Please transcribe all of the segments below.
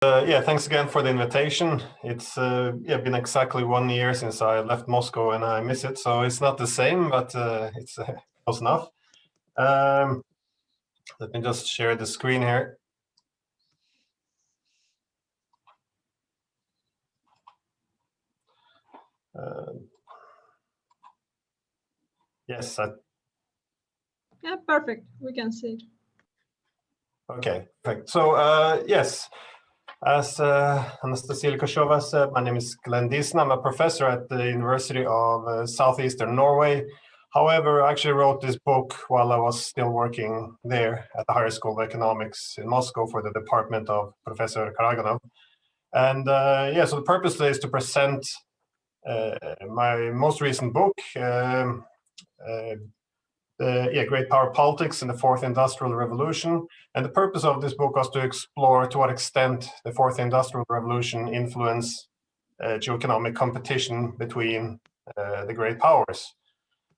Yeah, thanks again for the invitation. It's been exactly 1 year since I left Moscow, and I miss it. So it's not the same, but it's close enough. Let me just share the screen here. Yes. Yeah, perfect. We can see it. Okay, perfect. So yes, as Anastasia Lukashova said, my name is Glenn Diesen. I'm a professor at the University of Southeastern Norway. However, I actually wrote this book while I was still working there at the Higher School of Economics in Moscow for the department of Professor Karaganov. And so the purpose is to present my most recent book, Great Power Politics in the Fourth Industrial Revolution. And the purpose of this book was to explore to what extent the Fourth Industrial Revolution influenced geoeconomic competition between the great powers.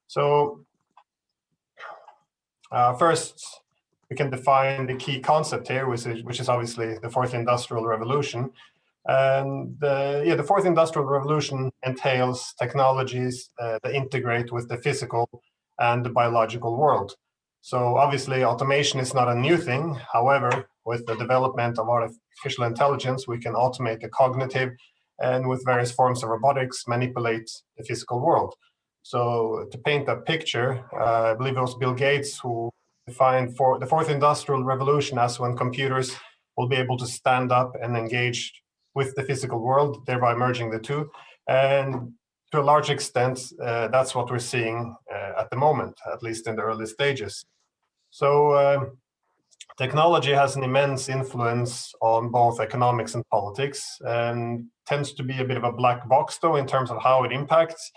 So first, we can define the key concept here, which is obviously the Fourth Industrial Revolution. And the Fourth Industrial Revolution entails technologies that integrate with the physical and the biological world. So obviously automation is not a new thing. However, with the development of artificial intelligence, we can automate the cognitive and with various forms of robotics manipulate the physical world. So to paint that picture, I believe it was Bill Gates who defined the Fourth Industrial Revolution as when computers will be able to stand up and engage with the physical world, thereby merging the two. And to a large extent, that's what we're seeing at the moment, at least in the early stages. So technology has an immense influence on both economics and politics, and tends to be a bit of a black box, though, in terms of how it impacts.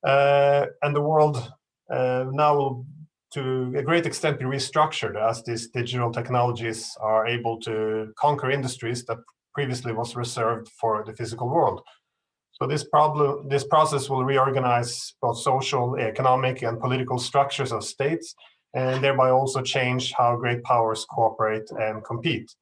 And the world now will, to a great extent, be restructured as these digital technologies are able to conquer industries that previously was reserved for the physical world. So this process will reorganize both social, economic, and political structures of states, and thereby also change how great powers cooperate and compete.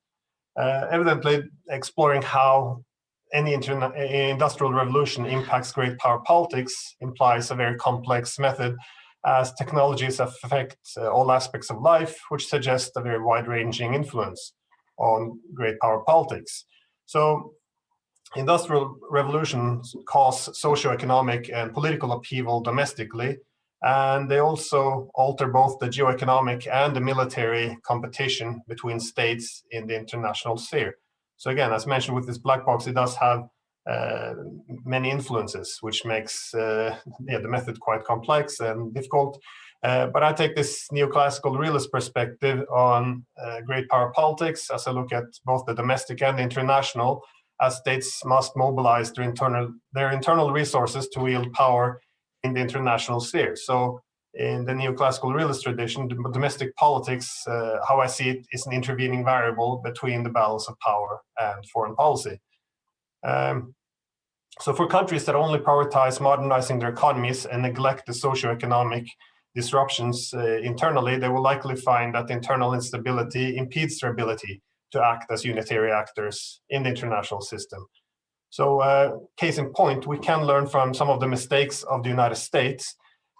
Evidently, exploring how any industrial revolution impacts great power politics implies a very complex method, as technologies affect all aspects of life, which suggests a very wide-ranging influence on great power politics. So industrial revolutions cause socioeconomic and political upheaval domestically, and they also alter both the geoeconomic and the military competition between states in the international sphere. So again, as mentioned with this black box, it does have many influences, which makes the method quite complex and difficult. But I take this neoclassical realist perspective on great power politics as I look at both the domestic and the international, as states must mobilize their internal resources to wield power in the international sphere. So in the neoclassical realist tradition, domestic politics, how I see it, is an intervening variable between the balance of power and foreign policy. So for countries that only prioritize modernizing their economies and neglect the socioeconomic disruptions internally, they will likely find that internal instability impedes their ability to act as unitary actors in the international system. So case in point, we can learn from some of the mistakes of the United States.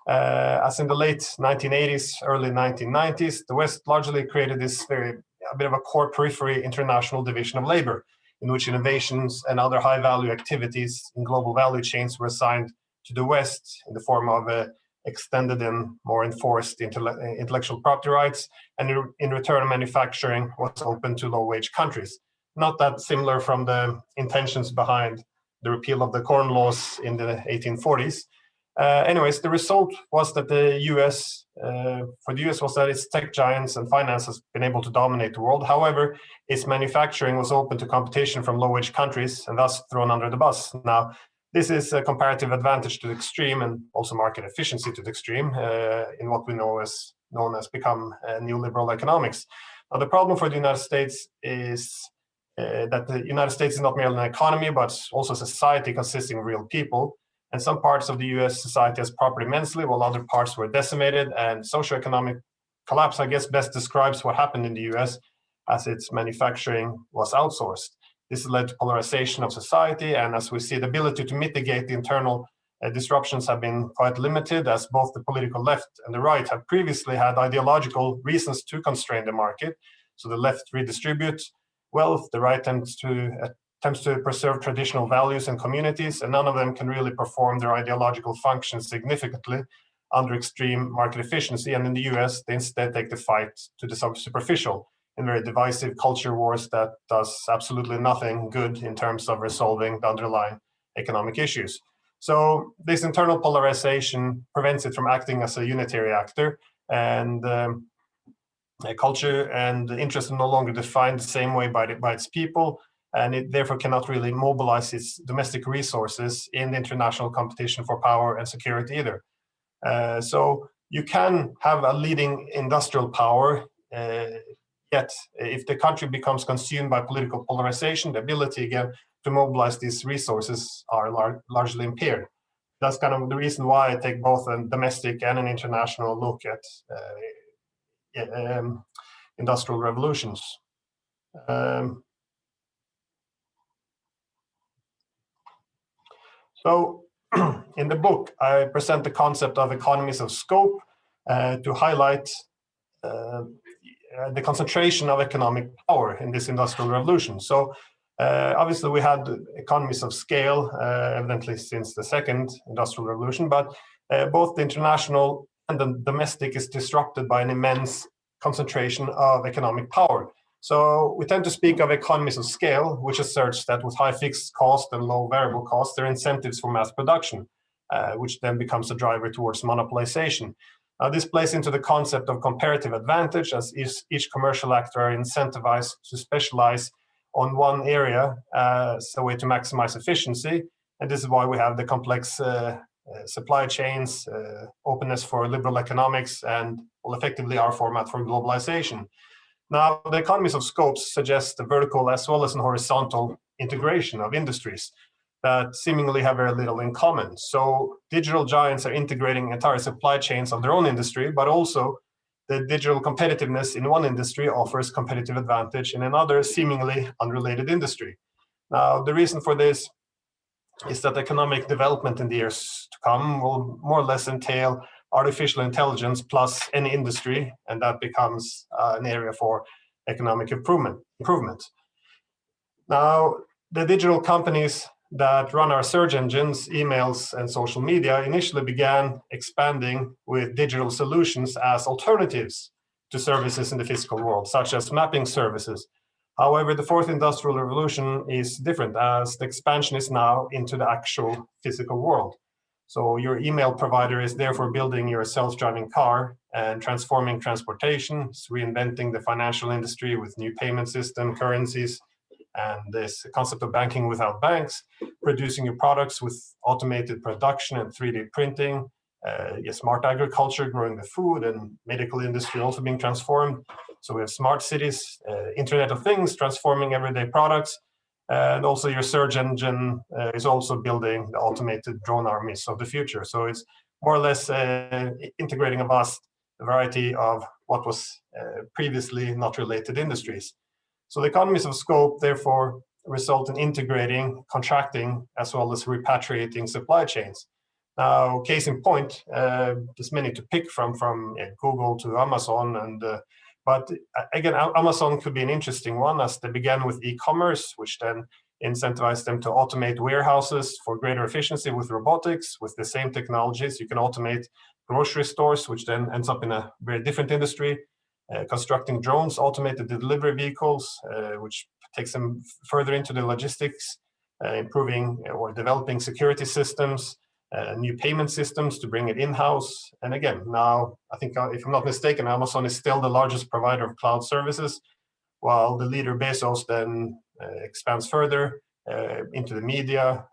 As in the late 1980s, early 1990s, the West largely created a bit of a core periphery international division of labor, in which innovations and other high-value activities in global value chains were assigned to the West in the form of extended and more enforced intellectual property rights, and in return, manufacturing was open to low-wage countries. Not that similar from the intentions behind the repeal of the Corn Laws in the 1840s. Anyways, the result was that the US, for the US, was that its tech giants and finance has been able to dominate the world. However, its manufacturing was open to competition from low-wage countries and thus thrown under the bus. Now, this is a comparative advantage to the extreme and also market efficiency to the extreme in what we know as known as become neoliberal economics. Now, the problem for the United States is that the United States is not merely an economy, but also a society consisting of real people. And some parts of the US society has prospered immensely, while other parts were decimated, and socioeconomic collapse, I guess, best describes what happened in the US as its manufacturing was outsourced. This has led to polarization of society, and as we see, the ability to mitigate the internal disruptions have been quite limited, as both the political left and the right have previously had ideological reasons to constrain the market. So the left redistributes wealth, the right attempts to preserve traditional values and communities, and none of them can really perform their ideological functions significantly under extreme market efficiency. And in the US, they instead take the fight to the superficial in very divisive culture wars that does absolutely nothing good in terms of resolving the underlying economic issues. So this internal polarization prevents it from acting as a unitary actor, and culture and interest are no longer defined the same way by its people, and it therefore cannot really mobilize its domestic resources in the international competition for power and security either. So you can have a leading industrial power, yet if the country becomes consumed by political polarization, the ability again to mobilize these resources are largely impaired. That's kind of the reason why I take both a domestic and an international look at industrial revolutions. So in the book, I present the concept of economies of scope to highlight the concentration of economic power in this industrial revolution. So obviously we had economies of scale, evidently since the second industrial revolution, but both the international and the domestic is disrupted by an immense concentration of economic power. So we tend to speak of economies of scale, which asserts that with high fixed cost and low variable cost, there are incentives for mass production, which then becomes a driver towards monopolization. This plays into the concept of comparative advantage, as each commercial actor are incentivized to specialize on one area as a way to maximize efficiency. And this is why we have the complex supply chains, openness for liberal economics, and well, effectively our format for globalization. Now, the economies of scope suggest a vertical as well as an horizontal integration of industries that seemingly have very little in common. So digital giants are integrating entire supply chains of their own industry, but also the digital competitiveness in one industry offers competitive advantage in another seemingly unrelated industry. Now, the reason for this is that economic development in the years to come will more or less entail artificial intelligence plus any industry, and that becomes an area for economic improvement. Now, the digital companies that run our search engines, emails, and social media initially began expanding with digital solutions as alternatives to services in the physical world, such as mapping services. However, the fourth industrial revolution is different, as the expansion is now into the actual physical world. So your email provider is therefore building your self-driving car and transforming transportation, reinventing the financial industry with new payment system, currencies, and this concept of banking without banks, producing your products with automated production and 3D printing, smart agriculture, growing the food, and medical industry also being transformed. So we have smart cities, Internet of Things, transforming everyday products, and also your search engine is also building the automated drone armies of the future. So it's more or less integrating a vast variety of what was previously not related industries. So the economies of scope, therefore, result in integrating, contracting, as well as repatriating supply chains. Now, case in point, there's many to pick from Google to Amazon, but again, Amazon could be an interesting one, as they began with e-commerce, which then incentivized them to automate warehouses for greater efficiency with robotics. With the same technologies, you can automate grocery stores, which then ends up in a very different industry. Constructing drones, automated delivery vehicles, which takes them further into the logistics, improving or developing security systems, new payment systems to bring it in-house. And again, now, I think, if I'm not mistaken, Amazon is still the largest provider of cloud services, while the leader Bezos then expands further into the media,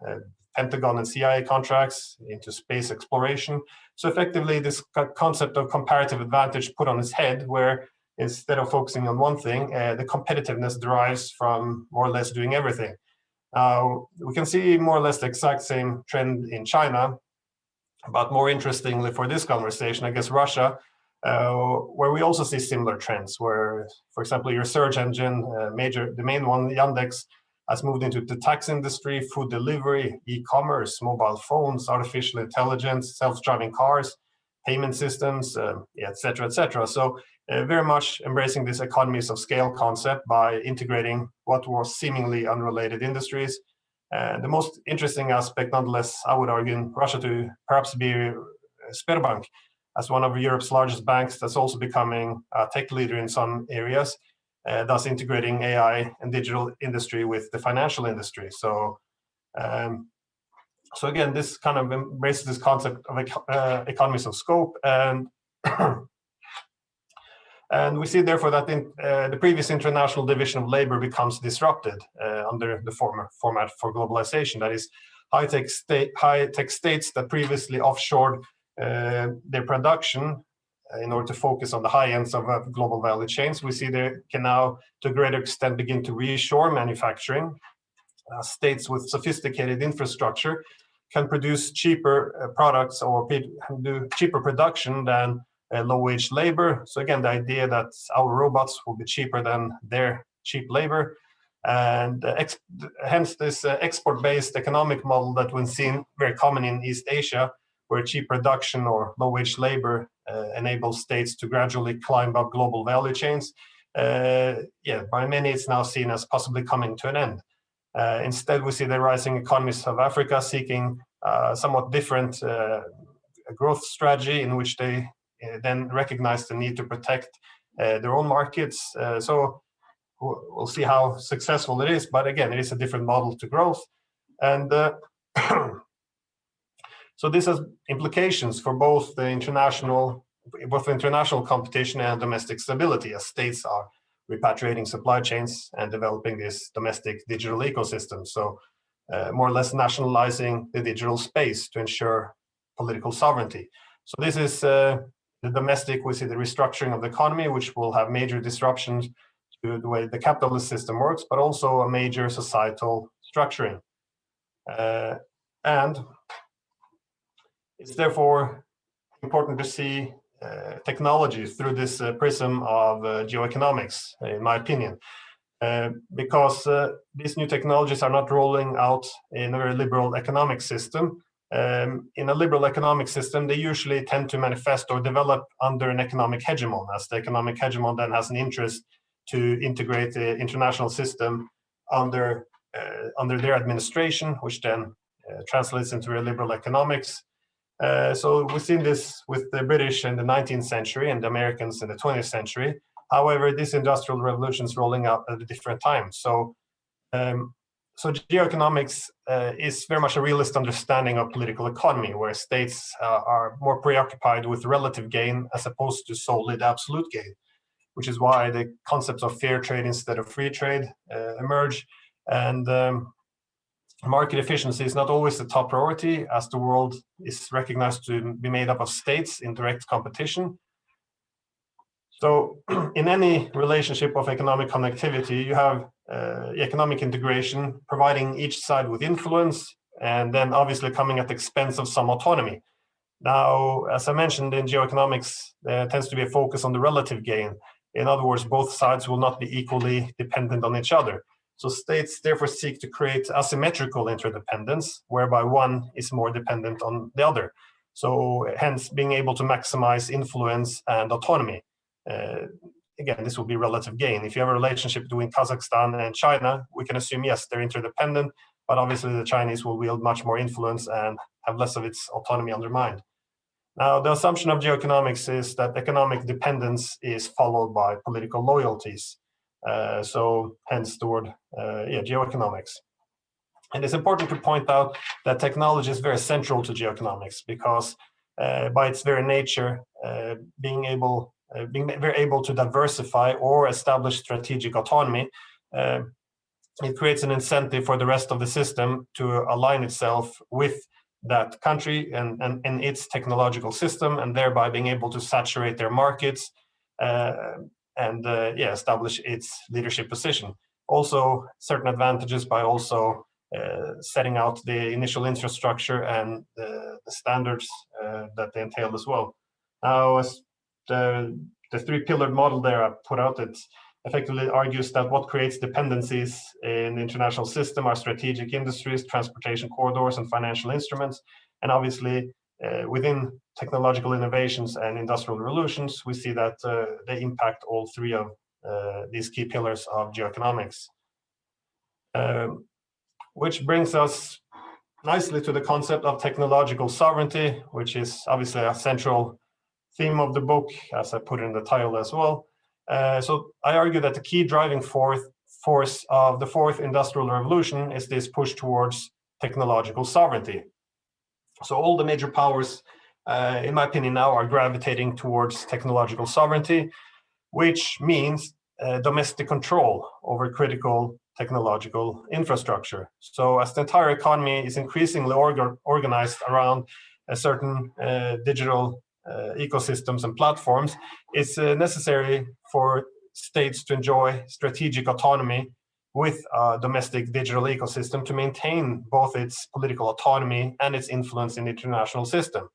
Pentagon and CIA contracts, into space exploration. So effectively, this concept of comparative advantage put on its head, where instead of focusing on one thing, the competitiveness derives from more or less doing everything. We can see more or less the exact same trend in China, but more interestingly for this conversation, I guess Russia, where we also see similar trends, where, for example, your search engine, the main one, Yandex, has moved into the tax industry, food delivery, e-commerce, mobile phones, artificial intelligence, self-driving cars, payment systems, et cetera, et cetera. So very much embracing this economies of scale concept by integrating what was seemingly unrelated industries. The most interesting aspect, nonetheless, I would argue in Russia to perhaps be Sberbank, as one of Europe's largest banks that's also becoming a tech leader in some areas, thus integrating AI and digital industry with the financial industry. So again, this kind of embraces this concept of economies of scope, and and we see therefore that the previous international division of labor becomes disrupted under the former format for globalization. That is, high-tech states that previously offshored their production in order to focus on the high ends of global value chains. We see they can now, to a greater extent, begin to reshore manufacturing. States with sophisticated infrastructure can produce cheaper products or do cheaper production than low-wage labor. So again, the idea that our robots will be cheaper than their cheap labor, and hence this export-based economic model that we've seen very common in East Asia, where cheap production or low-wage labor enables states to gradually climb up global value chains. By many, it's now seen as possibly coming to an end. Instead, we see the rising economies of Africa seeking somewhat different growth strategy, in which they then recognize the need to protect their own markets. So we'll see how successful it is, but again, it is a different model to growth. And so this has implications for both international competition and domestic stability, as states are repatriating supply chains and developing this domestic digital ecosystem. So more or less nationalizing the digital space to ensure political sovereignty. So this is the domestic, we see the restructuring of the economy, which will have major disruptions to the way the capitalist system works, but also a major societal structuring. And it's therefore important to see technology through this prism of geoeconomics, in my opinion, because these new technologies are not rolling out in a very liberal economic system. In a liberal economic system, they usually tend to manifest or develop under an economic hegemon, as the economic hegemon then has an interest to integrate the international system under their administration, which then translates into a liberal economics. So we've seen this with the British in the 19th century and the Americans in the 20th century. However, this industrial revolution is rolling out at a different time. So geoeconomics is very much a realist understanding of political economy, where states are more preoccupied with relative gain as opposed to solely the absolute gain, which is why the concepts of fair trade instead of free trade emerge. And market efficiency is not always the top priority, as the world is recognized to be made up of states in direct competition. So in any relationship of economic connectivity, you have economic integration, providing each side with influence, and then obviously coming at the expense of some autonomy. Now, as I mentioned, in geoeconomics, there tends to be a focus on the relative gain. In other words, both sides will not be equally dependent on each other. So states therefore seek to create asymmetrical interdependence, whereby one is more dependent on the other. So hence being able to maximize influence and autonomy. Again, this will be relative gain. If you have a relationship between Kazakhstan and China, we can assume, yes, they're interdependent, but obviously the Chinese will wield much more influence and have less of its autonomy undermined. Now, the assumption of geoeconomics is that economic dependence is followed by political loyalties. So hence the word geoeconomics. And it's important to point out that technology is very central to geoeconomics, because by its very nature, being very able to diversify or establish strategic autonomy, it creates an incentive for the rest of the system to align itself with that country and its technological system, and thereby being able to saturate their markets and establish its leadership position. Also, certain advantages by also setting out the initial infrastructure and the standards that they entail as well. Now, as the three-pillared model there I put out, it's effectively argues that what creates dependencies in the international system are strategic industries, transportation corridors, and financial instruments. And obviously, within technological innovations and industrial revolutions, we see that they impact all three of these key pillars of geoeconomics. Which brings us nicely to the concept of technological sovereignty, which is obviously a central theme of the book, as I put in the title as well. So I argue that the key driving force of the fourth industrial revolution is this push towards technological sovereignty. So all the major powers, in my opinion now, are gravitating towards technological sovereignty, which means domestic control over critical technological infrastructure. So as the entire economy is increasingly organized around a certain digital ecosystems and platforms, it's necessary for states to enjoy strategic autonomy with a domestic digital ecosystem to maintain both its political autonomy and its influence in the international system.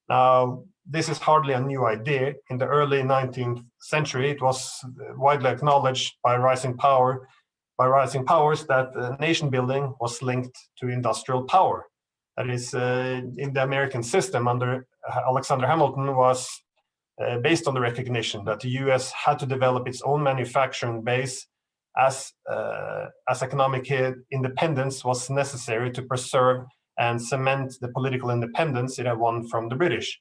Now, this is hardly a new idea. In the early 19th century, it was widely acknowledged by rising powers that nation building was linked to industrial power. That is, in the American system under Alexander Hamilton was based on the recognition that the US had to develop its own manufacturing base as economic independence was necessary to preserve and cement the political independence it had won from the British.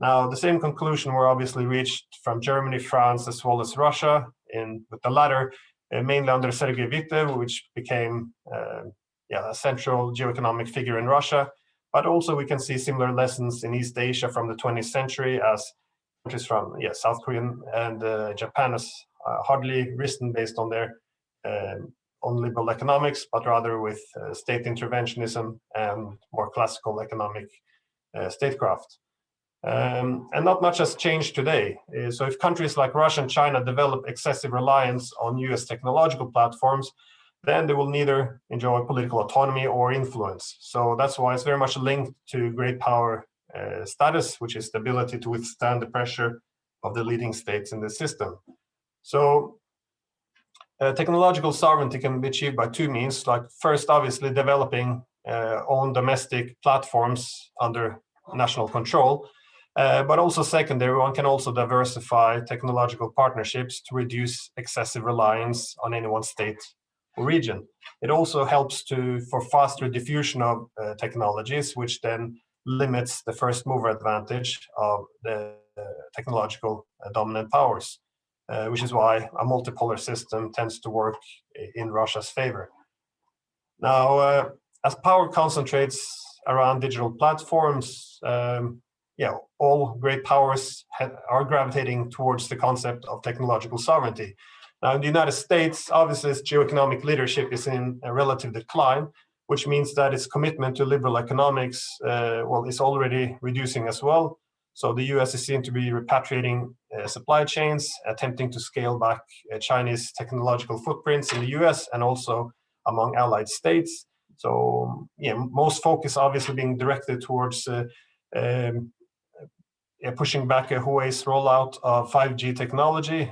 Now, the same conclusion were obviously reached from Germany, France, as well as Russia, with the latter mainly under Sergei Witte, which became a central geoeconomic figure in Russia. But also we can see similar lessons in East Asia from the 20th century, as countries from South Korea and Japan has hardly risen based on their on liberal economics, but rather with state interventionism and more classical economic statecraft. And not much has changed today. So if countries like Russia and China develop excessive reliance on US technological platforms, then they will neither enjoy political autonomy or influence. So that's why it's very much linked to great power status, which is the ability to withstand the pressure of the leading states in the system. So technological sovereignty can be achieved by two means. Like first, obviously developing own domestic platforms under national control. But also secondary, one can also diversify technological partnerships to reduce excessive reliance on any one state or region. It also helps for faster diffusion of technologies, which then limits the first mover advantage of the technological dominant powers, which is why a multipolar system tends to work in Russia's favor. Now, as power concentrates around digital platforms, all great powers are gravitating towards the concept of technological sovereignty. Now, in the United States, obviously, its geoeconomic leadership is in a relative decline, which means that its commitment to liberal economics, is already reducing as well. So the US is seen to be repatriating supply chains, attempting to scale back Chinese technological footprints in the US and also among allied states. So, most focus obviously being directed towards pushing back Huawei's rollout of 5G technology,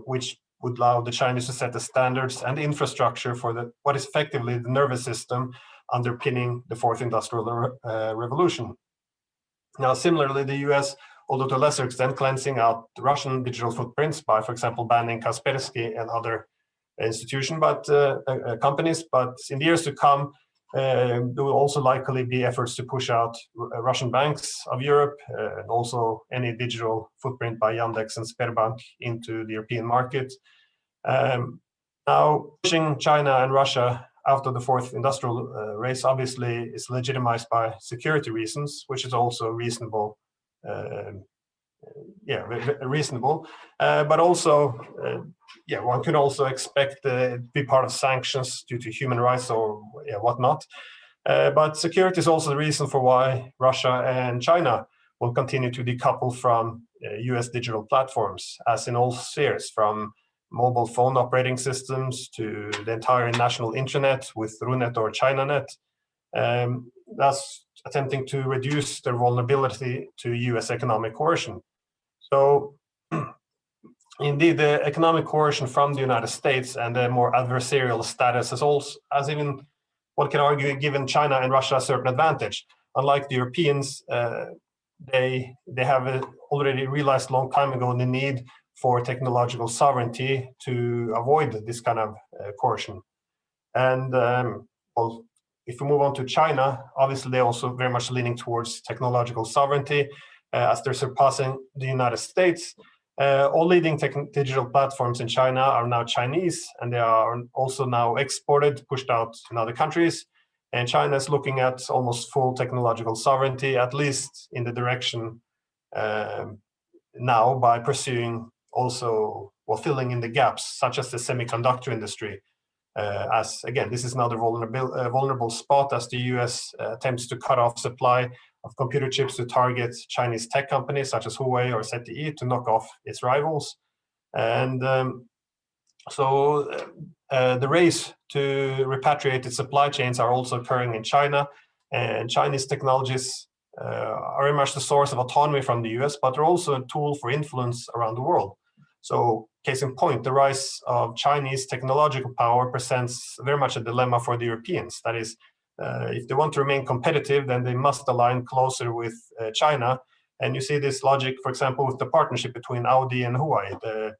which would allow the Chinese to set the standards and infrastructure for what is effectively the nervous system underpinning the fourth industrial revolution. Now, similarly, the US, although to a lesser extent, cleansing out the Russian digital footprints by, for example, banning Kaspersky and other institutions, companies. But in the years to come, there will also likely be efforts to push out Russian banks of Europe and also any digital footprint by Yandex and Sberbank into the European market. Now, pushing China and Russia out of the fourth industrial race obviously is legitimized by security reasons, which is also reasonable. Reasonable, but also, one can also expect to be part of sanctions due to human rights or whatnot. But security is also the reason for why Russia and China will continue to decouple from US digital platforms, as in all spheres, from mobile phone operating systems to the entire national internet with RUNET or ChinaNet, thus attempting to reduce their vulnerability to US economic coercion. So Indeed, the economic coercion from the United States and the more adversarial status has even, one can argue, given China and Russia a certain advantage. Unlike the Europeans, they have already realized a long time ago the need for technological sovereignty to avoid this kind of coercion. And well, if we move on to China, obviously they're also very much leaning towards technological sovereignty as they're surpassing the United States. All leading digital platforms in China are now Chinese, and they are also now exported, pushed out in other countries. And China is looking at almost full technological sovereignty, at least in the direction now, by pursuing also, well, filling in the gaps, such as the semiconductor industry. As again, this is another vulnerable spot as the US attempts to cut off supply of computer chips to target Chinese tech companies such as Huawei or ZTE to knock off its rivals. And so the race to repatriate its supply chains are also occurring in China, and Chinese technologies are very much the source of autonomy from the US, but they're also a tool for influence around the world. So case in point, the rise of Chinese technological power presents very much a dilemma for the Europeans. That is, if they want to remain competitive, then they must align closer with China. And you see this logic, for example, with the partnership between Audi and Huawei.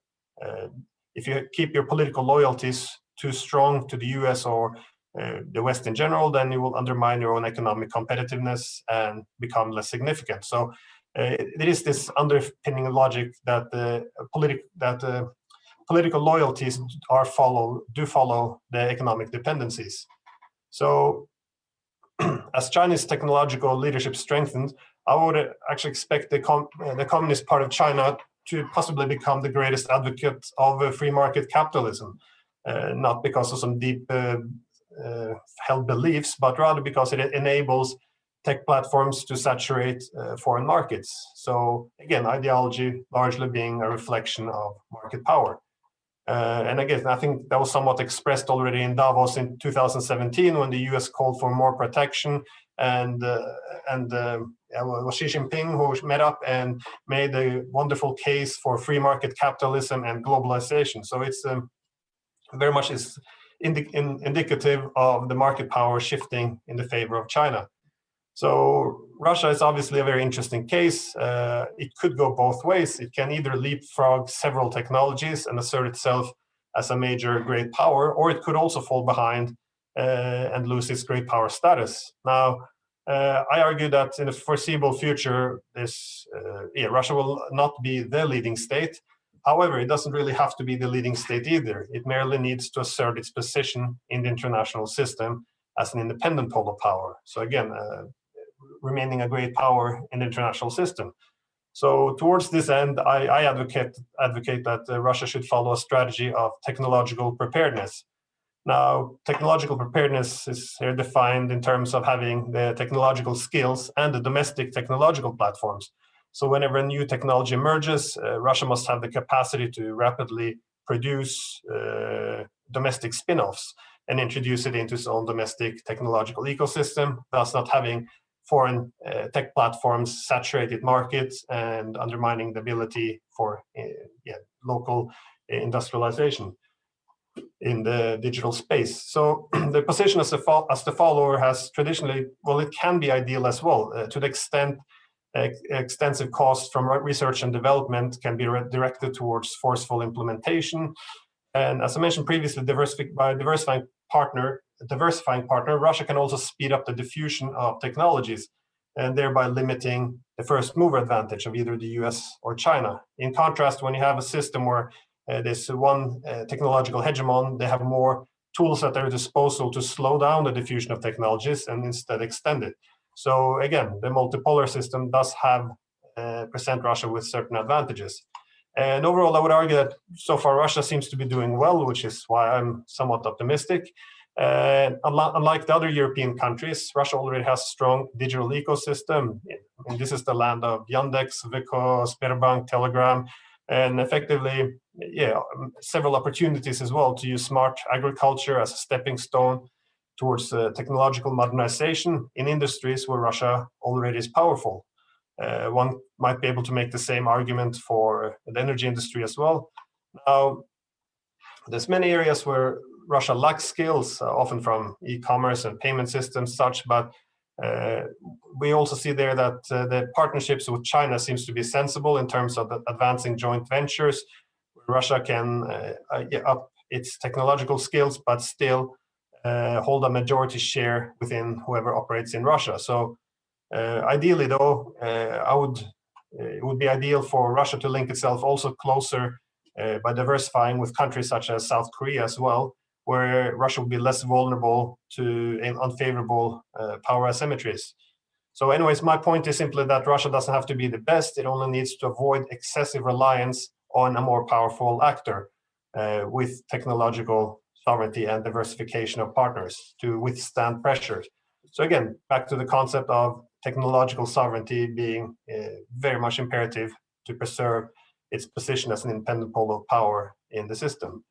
If you keep your political loyalties too strong to the US or the West in general, then you will undermine your own economic competitiveness and become less significant. So it is this underpinning logic that political loyalties do follow the economic dependencies. So as Chinese technological leadership strengthens, I would actually expect the Communist Party of China to possibly become the greatest advocate of free market capitalism, not because of some deep held beliefs, but rather because it enables tech platforms to saturate foreign markets. So again, ideology largely being a reflection of market power. And again, I think that was somewhat expressed already in Davos in 2017 when the US called for more protection, and was Xi Jinping who met up and made a wonderful case for free market capitalism and globalization. So it's very much is indicative of the market power shifting in the favor of China. So Russia is obviously a very interesting case. It could go both ways. It can either leapfrog several technologies and assert itself as a major great power, or it could also fall behind and lose its great power status. Now, I argue that in the foreseeable future, Russia will not be the leading state. However, it doesn't really have to be the leading state either. It merely needs to assert its position in the international system as an independent pole of power. So again, remaining a great power in the international system. So towards this end, I advocate that Russia should follow a strategy of technological preparedness. Now, technological preparedness is here defined in terms of having the technological skills and the domestic technological platforms. So whenever a new technology emerges, Russia must have the capacity to rapidly produce domestic spin-offs and introduce it into its own domestic technological ecosystem, thus not having foreign tech platforms saturated markets and undermining the ability for local industrialization in the digital space. So the position as the follower has traditionally, well, it can be ideal as well, to the extent extensive costs from research and development can be directed towards forceful implementation. And as I mentioned previously, diversifying partner, Russia can also speed up the diffusion of technologies and thereby limiting the first mover advantage of either the US or China. In contrast, when you have a system where there's one technological hegemon, they have more tools at their disposal to slow down the diffusion of technologies and instead extend it. So again, the multipolar system does have present Russia with certain advantages. And overall, I would argue that so far Russia seems to be doing well, which is why I'm somewhat optimistic. Unlike the other European countries, Russia already has a strong digital ecosystem. And this is the land of Yandex, Viko, Sberbank, Telegram, and effectively, several opportunities as well to use smart agriculture as a stepping stone towards technological modernization in industries where Russia already is powerful. One might be able to make the same argument for the energy industry as well. Now, there's many areas where Russia lacks skills, often from e-commerce and payment systems such, but we also see there that the partnerships with China seems to be sensible in terms of advancing joint ventures. Russia can up its technological skills, but still hold a majority share within whoever operates in Russia. So ideally, though, it would be ideal for Russia to link itself also closer by diversifying with countries such as South Korea as well, where Russia will be less vulnerable to unfavorable power asymmetries. So anyways, my point is simply that Russia doesn't have to be the best. It only needs to avoid excessive reliance on a more powerful actor with technological sovereignty and diversification of partners to withstand pressures. So again, back to the concept of technological sovereignty being very much imperative to preserve its position as an independent pole of power in the system.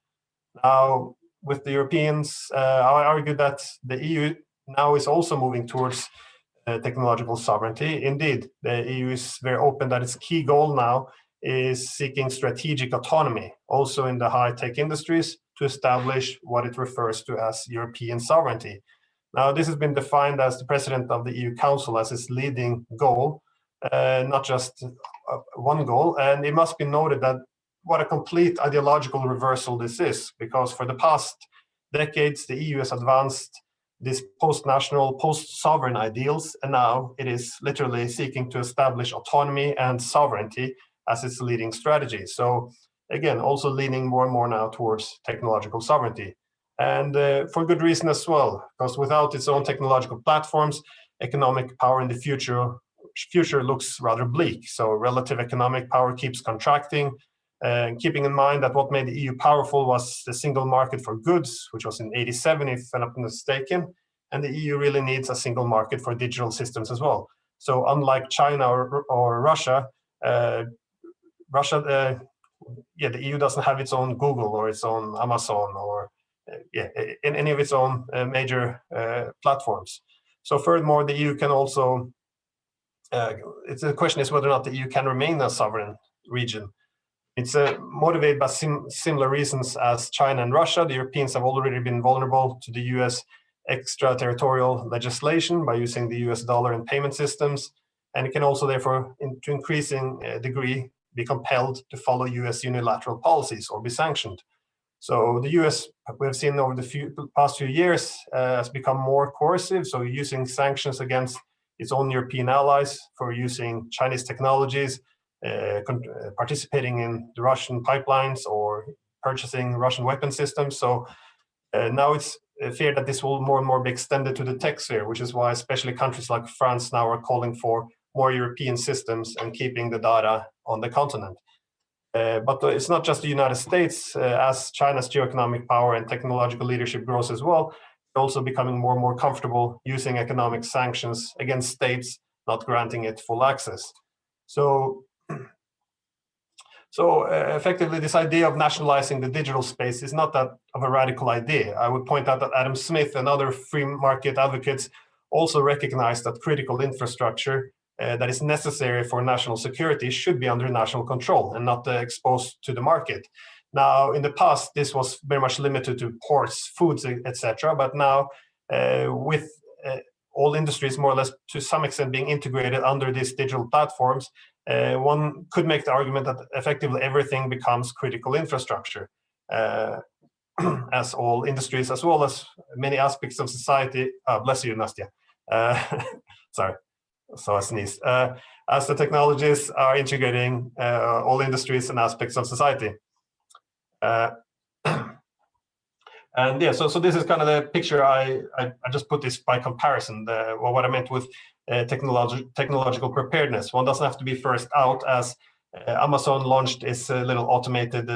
Now, with the Europeans, I argue that the EU now is also moving towards technological sovereignty. Indeed, the EU is very open that its key goal now is seeking strategic autonomy, also in the high-tech industries, to establish what it refers to as European sovereignty. Now, this has been defined as the President of the EU Council as its leading goal, not just one goal. And it must be noted that what a complete ideological reversal this is, because for the past decades, the EU has advanced these post-national, post-sovereign ideals, and now it is literally seeking to establish autonomy and sovereignty as its leading strategy. So again, also leaning more and more now towards technological sovereignty. And for good reason as well, because without its own technological platforms, economic power in the future looks rather bleak. So relative economic power keeps contracting, keeping in mind that what made the EU powerful was the single market for goods, which was in '87, if I'm not mistaken. And the EU really needs a single market for digital systems as well. So unlike China or Russia, the EU doesn't have its own Google or its own Amazon or in any of its own major platforms. So furthermore, the EU can also, the question is whether or not the EU can remain a sovereign region. It's motivated by similar reasons as China and Russia. The Europeans have already been vulnerable to the US extraterritorial legislation by using the US dollar and payment systems. And it can also therefore, to increasing degree, be compelled to follow US unilateral policies or be sanctioned. So the US, we have seen over the past few years, has become more coercive, so using sanctions against its own European allies for using Chinese technologies, participating in the Russian pipelines or purchasing Russian weapon systems. So now it's feared that this will more and more be extended to the tech sphere, which is why especially countries like France now are calling for more European systems and keeping the data on the continent. But it's not just the United States. As China's geoeconomic power and technological leadership grows as well, they're also becoming more and more comfortable using economic sanctions against states not granting it full access. So effectively, this idea of nationalizing the digital space is not that of a radical idea. I would point out that Adam Smith and other free market advocates also recognize that critical infrastructure that is necessary for national security should be under national control and not exposed to the market. Now, in the past, this was very much limited to ports, foods, etc. But now, with all industries more or less to some extent being integrated under these digital platforms, one could make the argument that effectively everything becomes critical infrastructure, as all industries, as well as many aspects of society. Bless you, Nastya. Sorry, so I sneezed. As the technologies are integrating all industries and aspects of society. And yeah, so this is kind of the picture. I just put this by comparison. What I meant with technological preparedness. One doesn't have to be first out, as Amazon launched its little automated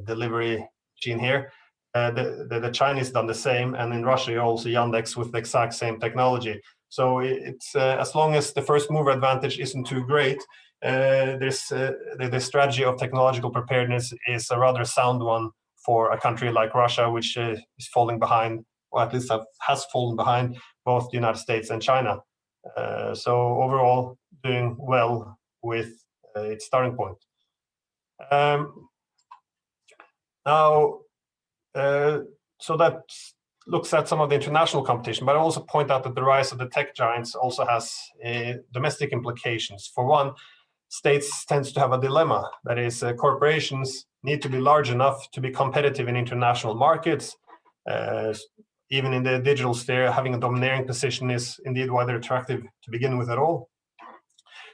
delivery machine here. The Chinese done the same, and in Russia also Yandex with the exact same technology. So it's as long as the first mover advantage isn't too great, the strategy of technological preparedness is a rather sound one for a country like Russia, which is falling behind, or at least has fallen behind both the United States and China. So overall, doing well with its starting point. Now, so that looks at some of the international competition, but I also point out that the rise of the tech giants also has domestic implications. For one, states tends to have a dilemma. That is, corporations need to be large enough to be competitive in international markets. Even in the digital sphere, having a domineering position is indeed why they're attractive to begin with at all.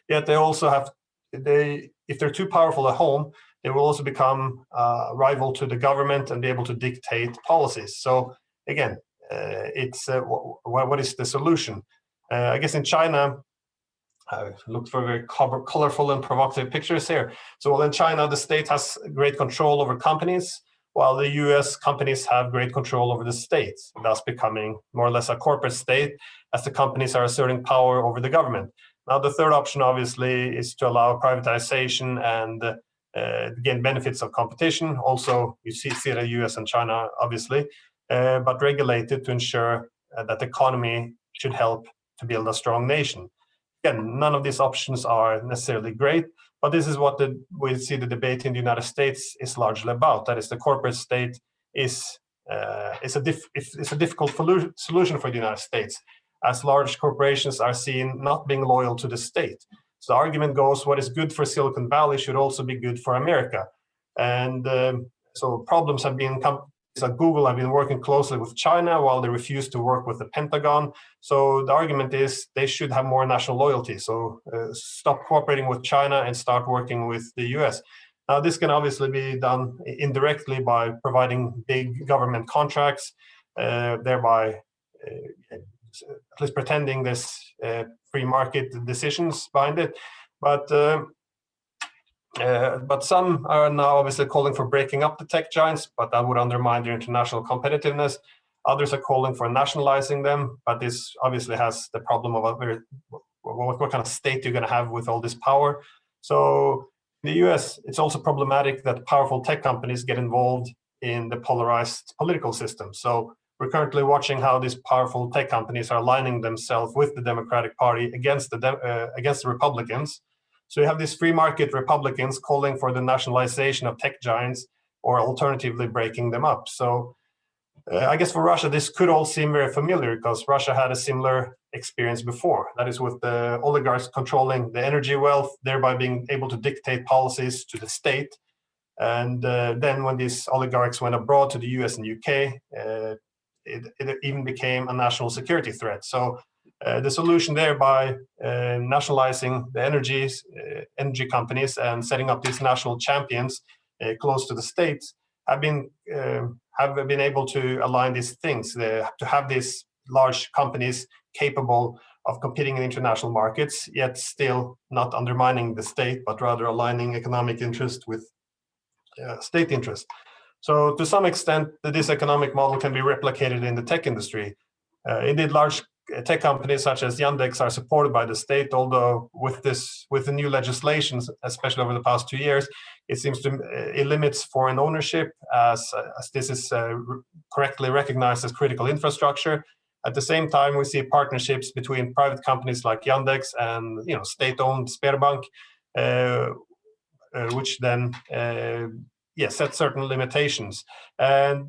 Yet they also have, if they're too powerful at home, they will also become rival to the government and be able to dictate policies. So again, it's what is the solution? I guess in China, I looked for very colorful and provocative pictures here. So well, in China, the state has great control over companies, while the US companies have great control over the state, thus becoming more or less a corporate state as the companies are asserting power over the government. Now, the third option, obviously, is to allow privatization and gain benefits of competition. Also, you see it in US and China, obviously, but regulated to ensure that the economy should help to build a strong nation. Again, none of these options are necessarily great, but this is what we see the debate in the United States is largely about. That is, the corporate state is a difficult solution for the United States, as large corporations are seen not being loyal to the state. So the argument goes, what is good for Silicon Valley should also be good for America. And so problems have been at Google have been working closely with China while they refuse to work with the Pentagon. So the argument is they should have more national loyalty. So stop cooperating with China and start working with the US. Now, this can obviously be done indirectly by providing big government contracts, thereby at least pretending there's free market decisions behind it. But some are now obviously calling for breaking up the tech giants, but that would undermine their international competitiveness. Others are calling for nationalizing them, but this obviously has the problem of what kind of state you're going to have with all this power. So in the US, it's also problematic that powerful tech companies get involved in the polarized political system. So we're currently watching how these powerful tech companies are aligning themselves with the Democratic Party against the Republicans. So you have these free market Republicans calling for the nationalization of tech giants, or alternatively breaking them up. So I guess for Russia, this could all seem very familiar because Russia had a similar experience before. That is with the oligarchs controlling the energy wealth, thereby being able to dictate policies to the state. And then when these oligarchs went abroad to the US and UK, it even became a national security threat. So the solution there by nationalizing the energy companies and setting up these national champions close to the states have been able to align these things, to have these large companies capable of competing in international markets, yet still not undermining the state, but rather aligning economic interest with state interest. So to some extent, this economic model can be replicated in the tech industry. Indeed, large tech companies such as Yandex are supported by the state, although with the new legislations, especially over the past 2 years, it seems to it limits foreign ownership as this is correctly recognized as critical infrastructure. At the same time, we see partnerships between private companies like Yandex and state-owned Sberbank, which then set certain limitations. And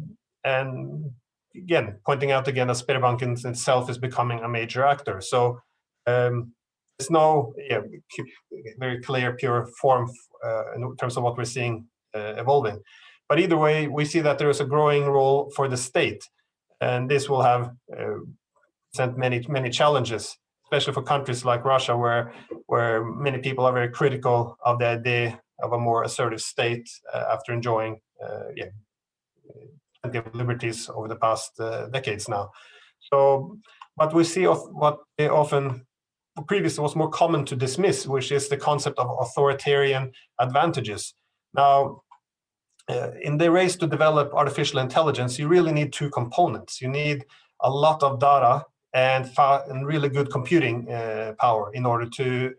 again, pointing out again that Sberbank in itself is becoming a major actor. So there's no very clear, pure form in terms of what we're seeing evolving. But either way, we see that there is a growing role for the state, and this will have present many challenges, especially for countries like Russia, where many people are very critical of the idea of a more assertive state after enjoying plenty of liberties over the past decades now. So, but we see what often previously was more common to dismiss, which is the concept of authoritarian advantages. Now, in the race to develop artificial intelligence, you really need two components. You need a lot of data and really good computing power in order to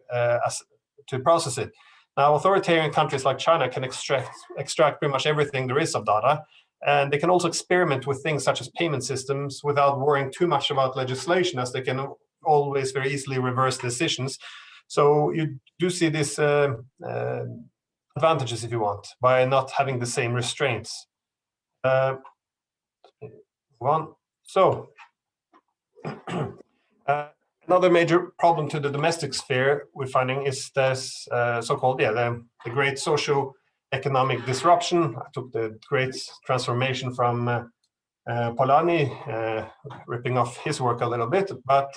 process it. Now, authoritarian countries like China can extract pretty much everything there is of data, and they can also experiment with things such as payment systems without worrying too much about legislation, as they can always very easily reverse decisions. So you do see this advantages, if you want, by not having the same restraints. One. So, another major problem to the domestic sphere we're finding is this so-called, the great socio-economic disruption. I took the great transformation from Polanyi, ripping off his work a little bit. But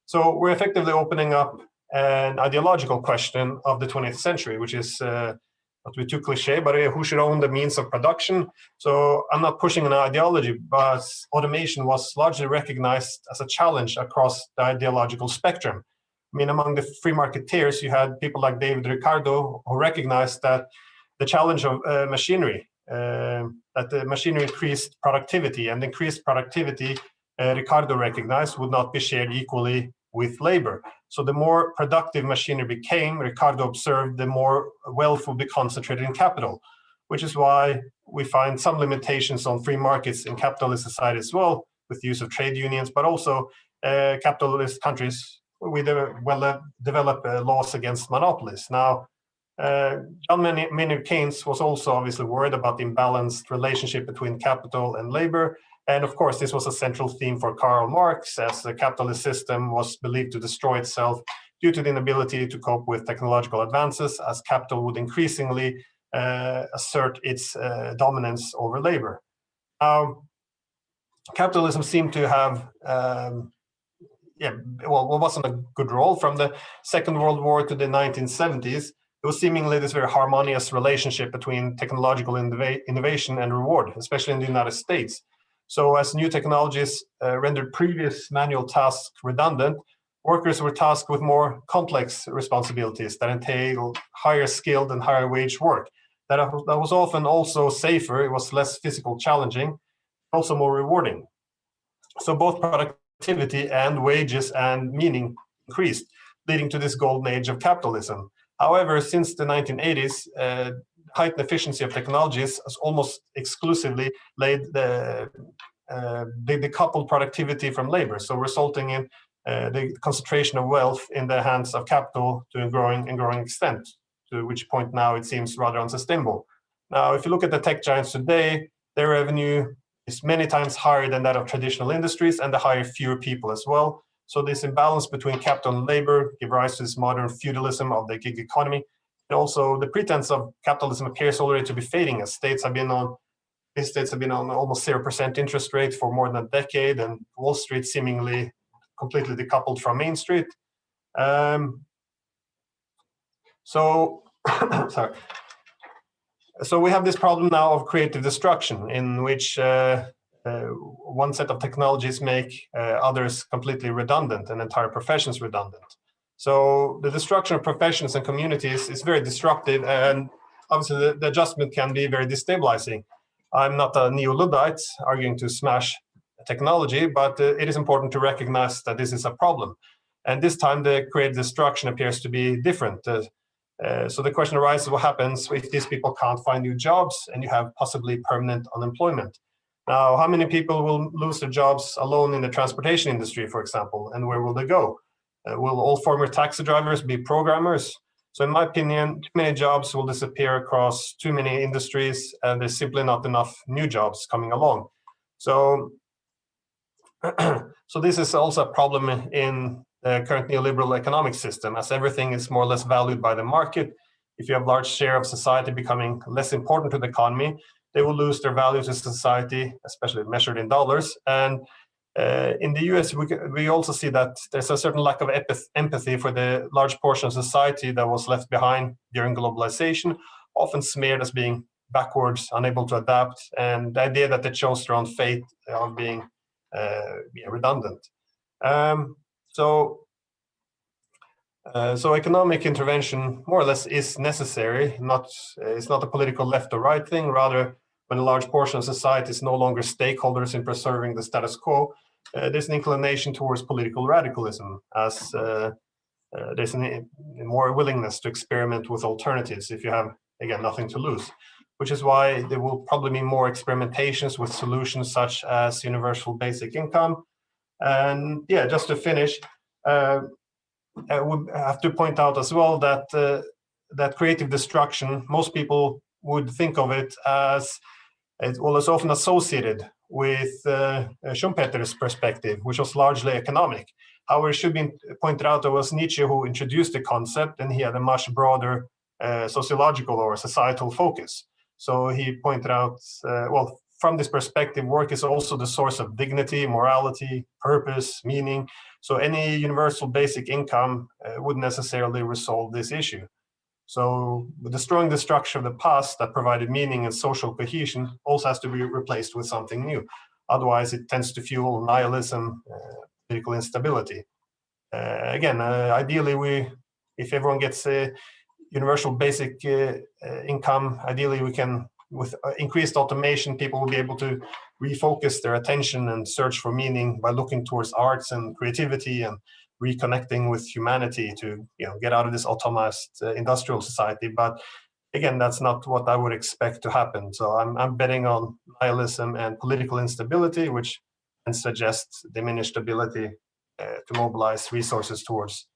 so we're effectively opening up an ideological question of the 20th century, which is not to be too cliche, but who should own the means of production? So I'm not pushing an ideology, but automation was largely recognized as a challenge across the ideological spectrum. I mean, among the free marketeers, you had people like David Ricardo, who recognized that the challenge of machinery, that the machinery increased productivity, and increased productivity, Ricardo recognized, would not be shared equally with labor. So the more productive machinery became, Ricardo observed, the more wealth would be concentrated in capital, which is why we find some limitations on free markets in capitalist society as well, with the use of trade unions, but also capitalist countries with well-developed laws against monopolies. Now, John Maynard Keynes was also obviously worried about the imbalanced relationship between capital and labor. And of course, this was a central theme for Karl Marx, as the capitalist system was believed to destroy itself due to the inability to cope with technological advances, as capital would increasingly assert its dominance over labor. Capitalism seemed to have wasn't a good role from the Second World War to the 1970s. It was seemingly this very harmonious relationship between technological innovation and reward, especially in the United States. So as new technologies rendered previous manual tasks redundant, workers were tasked with more complex responsibilities that entailed higher skilled and higher wage work. That was often also safer, it was less physical challenging, also more rewarding. So both productivity and wages and meaning increased, leading to this golden age of capitalism. However, since the 1980s, heightened efficiency of technologies has almost exclusively decoupled productivity from labor, so resulting in the concentration of wealth in the hands of capital to a growing extent, to which point now it seems rather unsustainable. Now, if you look at the tech giants today, their revenue is many times higher than that of traditional industries, and they hire fewer people as well. So this imbalance between capital and labor gives rise to this modern feudalism of the gig economy. And also the pretense of capitalism appears already to be fading, as states have been on almost 0% interest rate for more than a decade, and Wall Street seemingly completely decoupled from Main Street. Sorry. So we have this problem now of creative destruction, in which one set of technologies make others completely redundant and entire professions redundant. So the destruction of professions and communities is very destructive, and obviously the adjustment can be very destabilizing. I'm not a neo-Luddite arguing to smash technology, but it is important to recognize that this is a problem. And this time the creative destruction appears to be different. So the question arises, what happens if these people can't find new jobs and you have possibly permanent unemployment? Now, how many people will lose their jobs alone in the transportation industry, for example, and where will they go? Will all former taxi drivers be programmers? So in my opinion, too many jobs will disappear across too many industries, and there's simply not enough new jobs coming along. So, so this is also a problem in the current neoliberal economic system, as everything is more or less valued by the market. If you have a large share of society becoming less important to the economy, they will lose their value to society, especially measured in dollars. And in the US, we also see that there's a certain lack of empathy for the large portion of society that was left behind during globalization, often smeared as being backwards, unable to adapt, and the idea that they chose their own fate of being redundant. So economic intervention, more or less, is necessary. It's not a political left or right thing. Rather, when a large portion of society is no longer stakeholders in preserving the status quo, there's an inclination towards political radicalism, as there's a more willingness to experiment with alternatives if you have, again, nothing to lose. Which is why there will probably be more experimentations with solutions such as universal basic income. And yeah, just to finish, I would have to point out as well that that creative destruction, most people would think of it as it was often associated with Schumpeter's perspective, which was largely economic. However, it should be pointed out that it was Nietzsche who introduced the concept, and he had a much broader sociological or societal focus. So he pointed out, well, from this perspective, work is also the source of dignity, morality, purpose, meaning. So any universal basic income wouldn't necessarily resolve this issue. So destroying the structure of the past that provided meaning and social cohesion also has to be replaced with something new. Otherwise, it tends to fuel nihilism, political instability. Ideally, if everyone gets a universal basic income, ideally we can, with increased automation, people will be able to refocus their attention and search for meaning by looking towards arts and creativity and reconnecting with humanity to get out of this autonomized industrial society. But again, that's not what I would expect to happen. So I'm betting on nihilism and political instability, which can suggest diminished ability to mobilize resources towards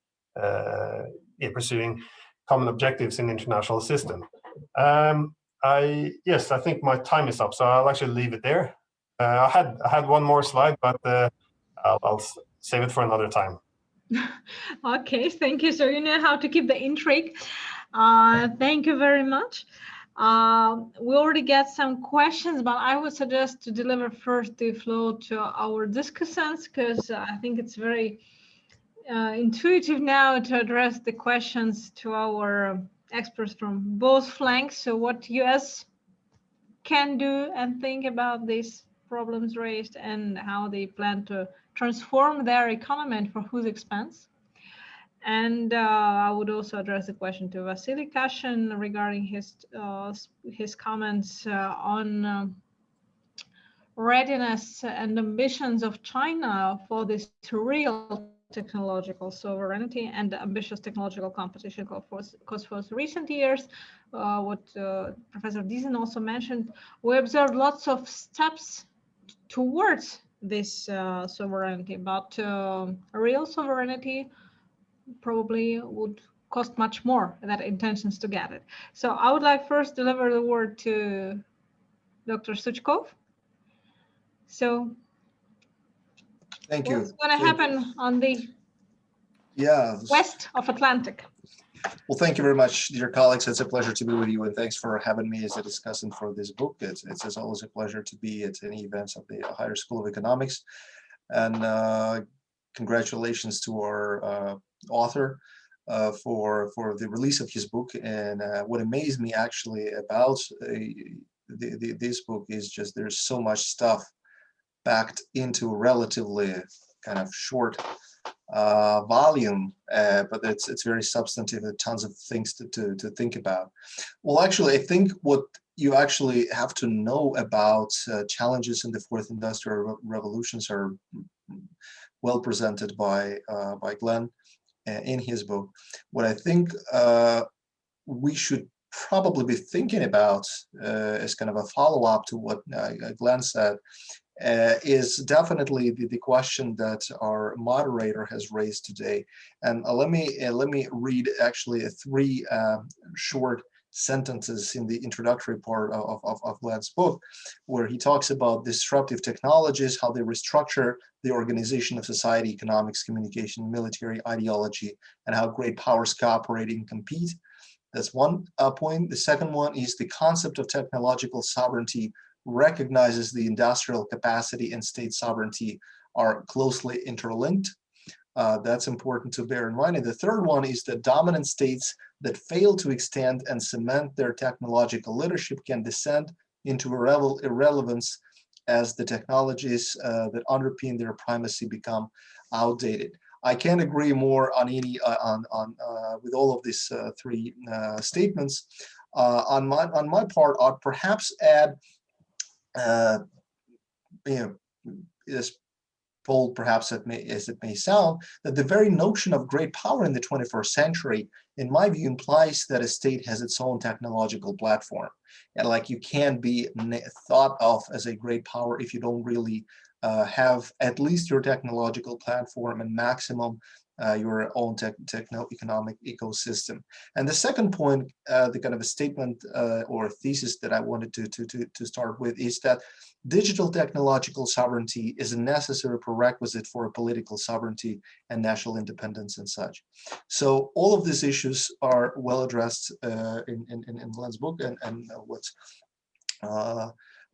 pursuing common objectives in the international system. I think my time is up, so I'll actually leave it there. I had one more slide, but I'll save it for another time. Okay, thank you. So you know how to keep the intrigue. Thank you very much. We already get some questions, but I would suggest to deliver first the floor to our discussants, because I think it's very intuitive now to address the questions to our experts from both flanks. So what US can do and think about these problems raised and how they plan to transform their economy and for whose expense. And I would also address the question to Vasily Kashin regarding his comments on readiness and ambitions of China for this real technological sovereignty and ambitious technological competition. Because for recent years, what Professor Diesen also mentioned, we observed lots of steps towards this sovereignty, but real sovereignty probably would cost much more than intentions to get it. So I would like first deliver the word to Dr. Suchkov. So thank you. What's going to happen on the west of Atlantic? Well, thank you very much, dear colleagues. It's a pleasure to be with you, and thanks for having me as a discussant for this book. It's always a pleasure to be at any events of the Higher School of Economics. And congratulations to our author for the release of his book. And what amazed me actually about this book is just there's so much stuff packed into a relatively kind of short volume, but it's very substantive and tons of things to think about. Well, actually, I think what you actually have to know about challenges in the fourth industrial revolutions are well presented by Glenn in his book. What I think we should probably be thinking about as kind of a follow-up to what Glenn said is definitely the question that our moderator has raised today. And let me read actually three short sentences in the introductory part of Glenn's book, where he talks about disruptive technologies, how they restructure the organization of society, economics, communication, military, ideology, and how great powers cooperate and compete. That's one point. The second one is the concept of technological sovereignty recognizes the industrial capacity and state sovereignty are closely interlinked. That's important to bear in mind. And the third one is that dominant states that fail to extend and cement their technological leadership can descend into irrelevance as the technologies that underpin their primacy become outdated. I can't agree more on any with all of these three statements. On my part, I'd perhaps add, as bold perhaps as it may sound, that the very notion of great power in the 21st century, in my view, implies that a state has its own technological platform. And like you can't be thought of as a great power if you don't really have at least your technological platform and maximum your own techno-economic ecosystem. And the second point, the kind of a statement or thesis that I wanted to start with is that digital technological sovereignty is a necessary prerequisite for political sovereignty and national independence and such. So all of these issues are well addressed in Glenn's book, and what's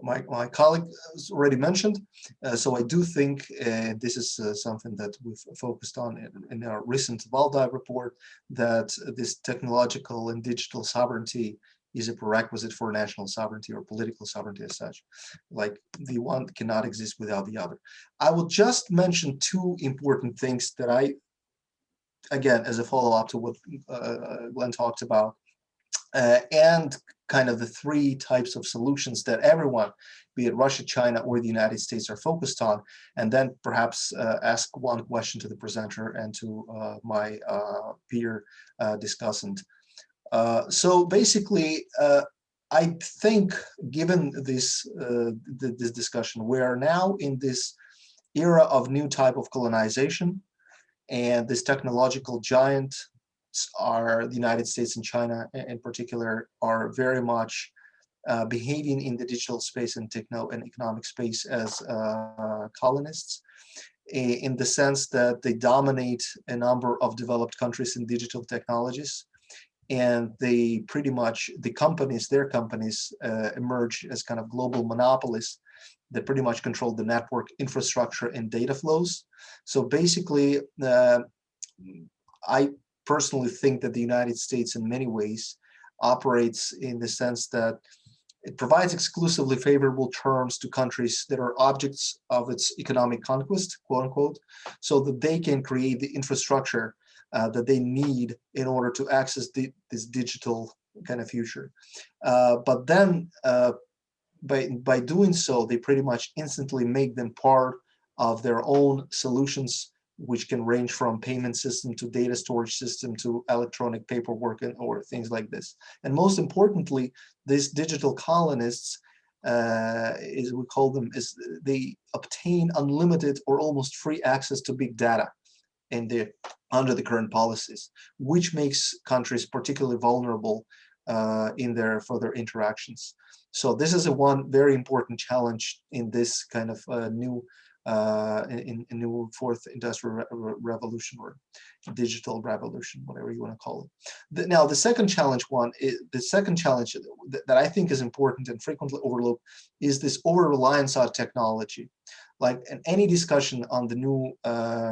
my colleague has already mentioned. So I do think this is something that we've focused on in our recent Valdai report, that this technological and digital sovereignty is a prerequisite for national sovereignty or political sovereignty as such. Like the one cannot exist without the other. I will just mention two important things that I, again, as a follow-up to what Glenn talked about, and kind of the three types of solutions that everyone, be it Russia, China, or the United States, are focused on, and then perhaps ask one question to the presenter and to my peer discussant. So basically, I think, given this this discussion, we are now in this era of new type of colonization, and this technological giant are the United States and China in particular are very much behaving in the digital space and techno and economic space as colonists, in the sense that they dominate a number of developed countries in digital technologies, and they pretty much, the companies, their companies emerge as kind of global monopolists that pretty much control the network infrastructure and data flows. So basically, I personally think that the United States in many ways operates in the sense that it provides exclusively favorable terms to countries that are objects of its economic conquest, quote unquote, so that they can create the infrastructure that they need in order to access this digital kind of future. But then by doing so, they pretty much instantly make them part of their own solutions, which can range from payment system to data storage system to electronic paperwork or things like this. And most importantly, these digital colonists, as we call them, is they obtain unlimited or almost free access to big data under the current policies, which makes countries particularly vulnerable in their further interactions. So this is one very important challenge in this kind of new fourth industrial revolution or digital revolution, whatever you want to call it. Now, the second challenge that I think is important and frequently overlooked is this over-reliance on technology. Like in any discussion on the new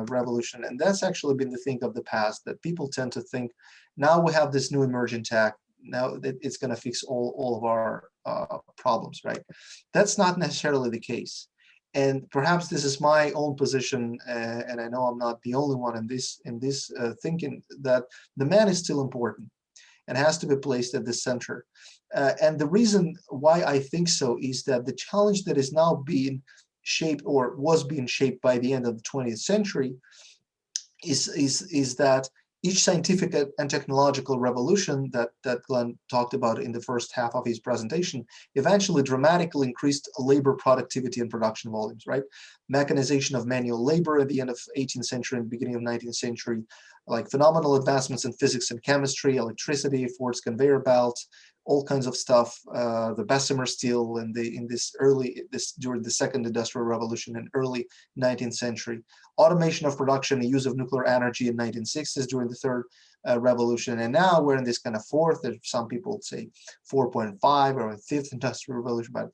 revolution, and that's actually been the thing of the past, that people tend to think, now we have this new emerging tech, now it's going to fix all of our problems, right? That's not necessarily the case. And perhaps this is my own position, and I know I'm not the only one in this thinking, that the man is still important and has to be placed at the center. And the reason why I think so is that the challenge that is now being shaped or was being shaped by the end of the 20th century is that each scientific and technological revolution that Glenn talked about in the first half of his presentation eventually dramatically increased labor productivity and production volumes, right? Mechanization of manual labor at the end of 18th century and beginning of 19th century, like phenomenal advancements in physics and chemistry, electricity, Ford's conveyor belt, all kinds of stuff, the Bessemer steel during the second industrial revolution in early 19th century, automation of production and use of nuclear energy in 1960s during the third revolution. And now we're in this kind of fourth, some people say 4.5 or fifth industrial revolution, but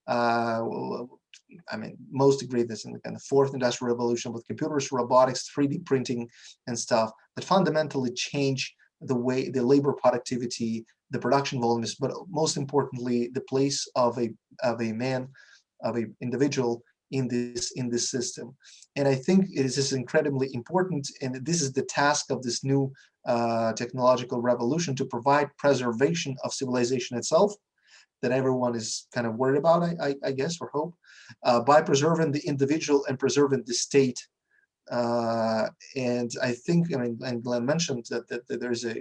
I mean, most agree this in the kind of fourth industrial revolution with computers, robotics, 3D printing and stuff that fundamentally change the way the labor productivity, the production volumes, but most importantly, the place of a man, of an individual in this system. And I think it is incredibly important, and this is the task of this new technological revolution, to provide preservation of civilization itself, that everyone is kind of worried about, I guess, or hope, by preserving the individual and preserving the state. And I think, I mean, and Glenn mentioned that there's a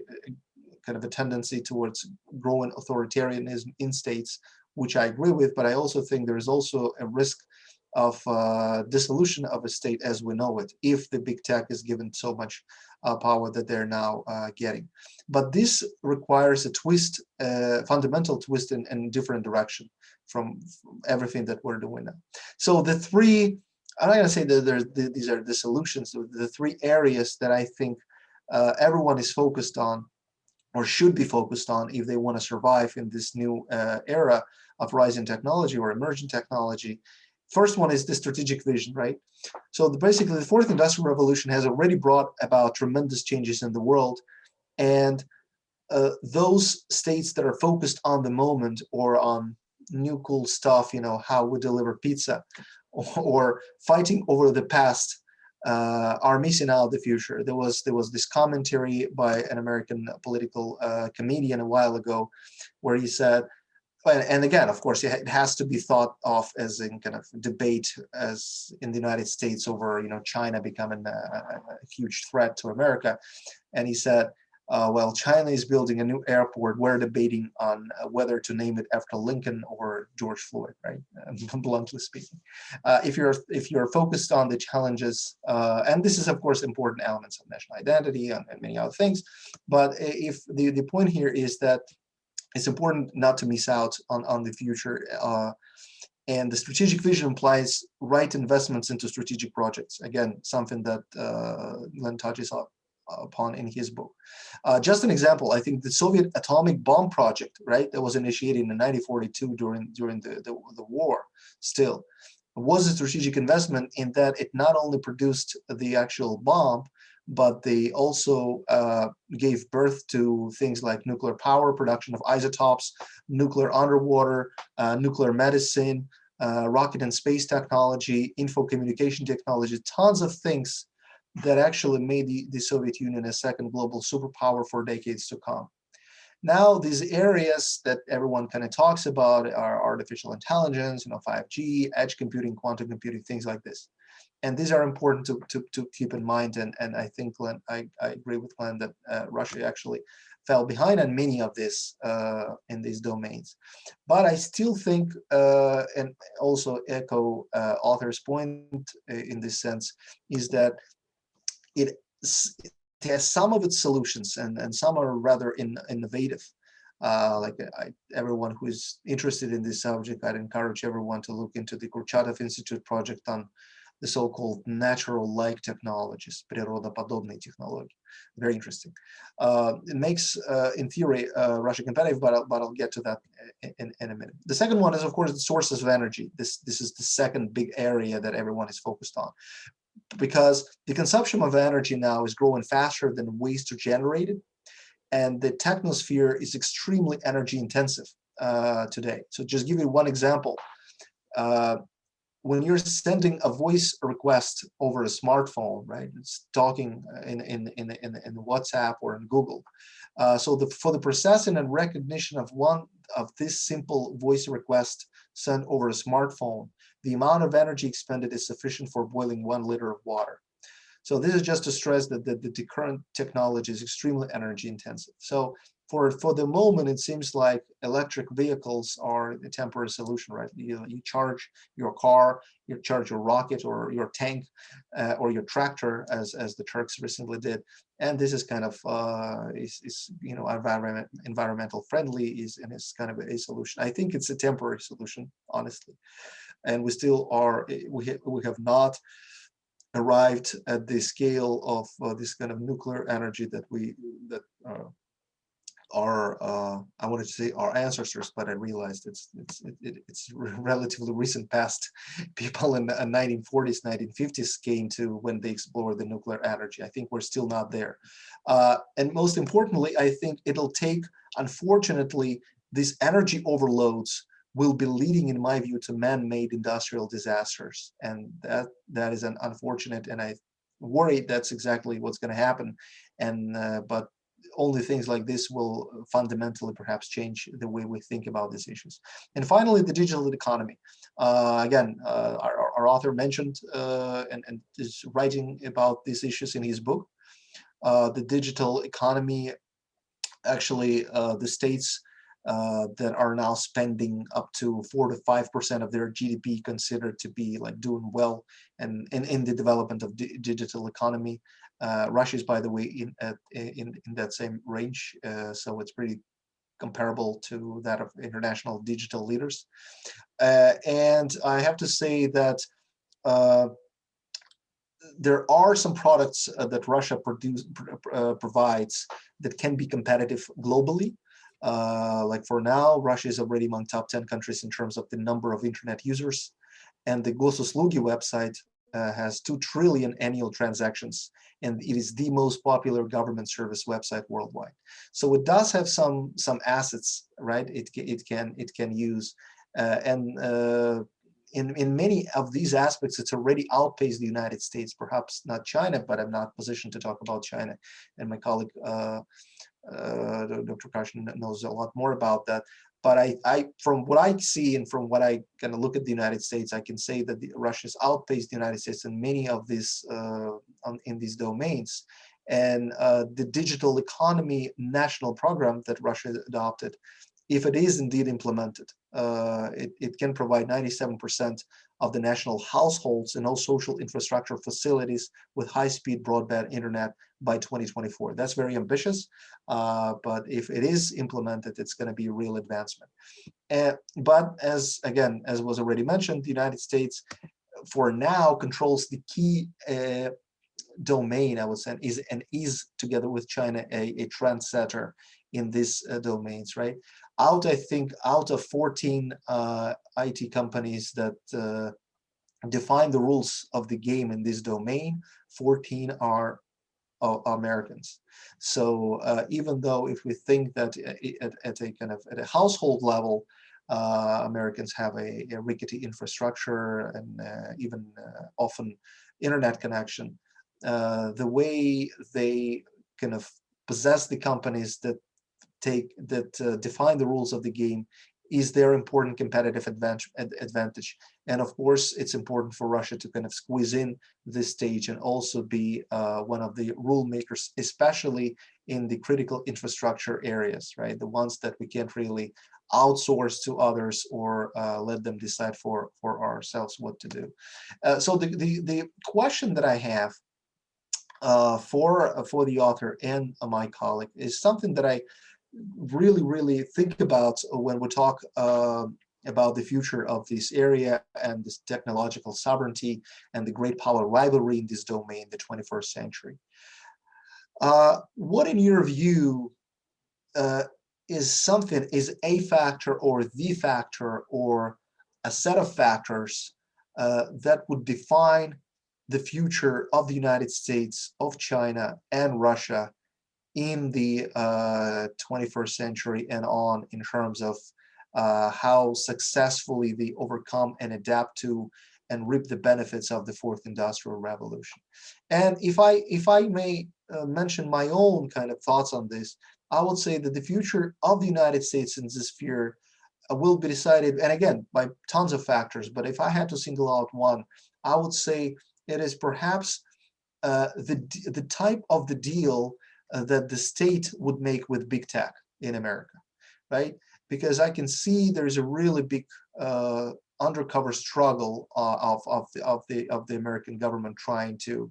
kind of a tendency towards growing authoritarianism in states, which I agree with, but I also think there is also a risk of dissolution of a state as we know it, if the big tech is given so much power that they're now getting. But this requires a twist, fundamental twist in different direction from everything that we're doing now. So the three, I'm not going to say that these are the solutions, the three areas that I think everyone is focused on or should be focused on if they want to survive in this new era of rising technology or emerging technology. First one is the strategic vision, right? So basically, the fourth industrial revolution has already brought about tremendous changes in the world, and those states that are focused on the moment or on new cool stuff, how we deliver pizza, or fighting over the past, are missing out the future. There was this commentary by an American political comedian a while ago, where he said, and again, of course, it has to be thought of as in kind of debate as in the United States over, China becoming a huge threat to America. And he said, well, China is building a new airport. We're debating on whether to name it after Lincoln or George Floyd, right? Bluntly speaking. If you're focused on the challenges, and this is, of course, important elements of national identity and many other things, but if the point here is that it's important not to miss out on the future. And the strategic vision implies right investments into strategic projects. Again, something that Glenn touches upon in his book. Just an example, I think the Soviet atomic bomb project, right, that was initiated in 1942 during the war, still, was a strategic investment in that it not only produced the actual bomb, but they also gave birth to things like nuclear power, production of isotopes, nuclear underwater, nuclear medicine, rocket and space technology, info communication technology, tons of things that actually made the Soviet Union a second global superpower for decades to come. Now, these areas that everyone kind of talks about are artificial intelligence, 5G, edge computing, quantum computing, things like this. And these are important to keep in mind. And I think, Glenn, I agree with Glenn that Russia actually fell behind on many of this in these domains. But I still think, and also echo author's point in this sense, is that it has some of its solutions, and some are rather innovative. Everyone who is interested in this subject, I'd encourage everyone to look into the Kurchatov Institute project on the so-called natural-like technologies, природоподобные технологии. Very interesting. It makes, in theory, Russia competitive, but I'll get to that in a minute. The second one is, of course, the sources of energy. This is the second big area that everyone is focused on, because the consumption of energy now is growing faster than waste are generated, and the technosphere is extremely energy intensive today. So just give you one example. When you're sending a voice request over a smartphone, right? It's talking in WhatsApp or in Google. For the processing and recognition of one of this simple voice request sent over a smartphone, the amount of energy expended is sufficient for boiling 1 liter of water. So this is just to stress that the current technology is extremely energy intensive. So for the moment, it seems like electric vehicles are a temporary solution, right? You charge your car, you charge your rocket or your tank or your tractor, as the Turks recently did, and this is kind of environmental friendly, and it's kind of a solution. I think it's a temporary solution, honestly, and we still are. We have not arrived at the scale of this kind of nuclear energy that I wanted to say our ancestors, but I realized it's relatively recent past. People in the 1940s, 1950s came to when they explored the nuclear energy. I think we're still not there. And most importantly, I think it'll take, unfortunately, these energy overloads will be leading, in my view, to man-made industrial disasters. And that is an unfortunate, and I worry that's exactly what's going to happen. And but only things like this will fundamentally perhaps change the way we think about these issues. And finally, the digital economy. Again, our author mentioned and is writing about these issues in his book. The digital economy, actually, the states that are now spending up to 4 to 5% of their GDP, considered to be like doing well and in the development of digital economy. Russia is, by the way, in that same range, so it's pretty comparable to that of international digital leaders. And I have to say that there are some products that Russia provides that can be competitive globally. Like for now, Russia is already among top 10 countries in terms of the number of internet users. And the Gosuslugi website has 2 trillion annual transactions, and it is the most popular government service website worldwide. So it does have some assets, right? It can use, in many of these aspects, it's already outpaced the United States, perhaps not China, but I'm not positioned to talk about China. And my colleague, Dr. Kashin, knows a lot more about that. But I from what I see and from what I kind of look at the United States, I can say that Russia's outpaced the United States in many of these in these domains. And the digital economy national program that Russia adopted, if it is indeed implemented, it can provide 97% of the national households and all social infrastructure facilities with high-speed broadband internet by 2024. That's very ambitious, but if it is implemented, it's going to be a real advancement. But as was already mentioned, the United States, for now, controls the key domain, I would say, is together with China a trendsetter in these domains, right? I think out of 14 IT companies that define the rules of the game in this domain, 14 are Americans. So even though if we think that at a household level, Americans have a rickety infrastructure and even often internet connection, the way they kind of possess the companies that define the rules of the game is their important competitive advantage. And of course, it's important for Russia to kind of squeeze in this stage and also be one of the rule makers, especially in the critical infrastructure areas, right? The ones that we can't really outsource to others or let them decide for ourselves what to do. So the question that I have for the author and my colleague is something that I really think about when we talk about the future of this area and this technological sovereignty and the great power rivalry in this domain, the 21st century. What, in your view, is a factor or the factor or a set of factors that would define the future of the United States, of China, and Russia in the 21st century and on, in terms of how successfully they overcome and adapt to and reap the benefits of the fourth industrial revolution? And if I may mention my own kind of thoughts on this, I would say that the future of the United States in this sphere will be decided, and again, by tons of factors, but if I had to single out one, I would say it is perhaps the type of the deal that the state would make with big tech in America, right? Because I can see there's a really big undercover struggle of the American government trying to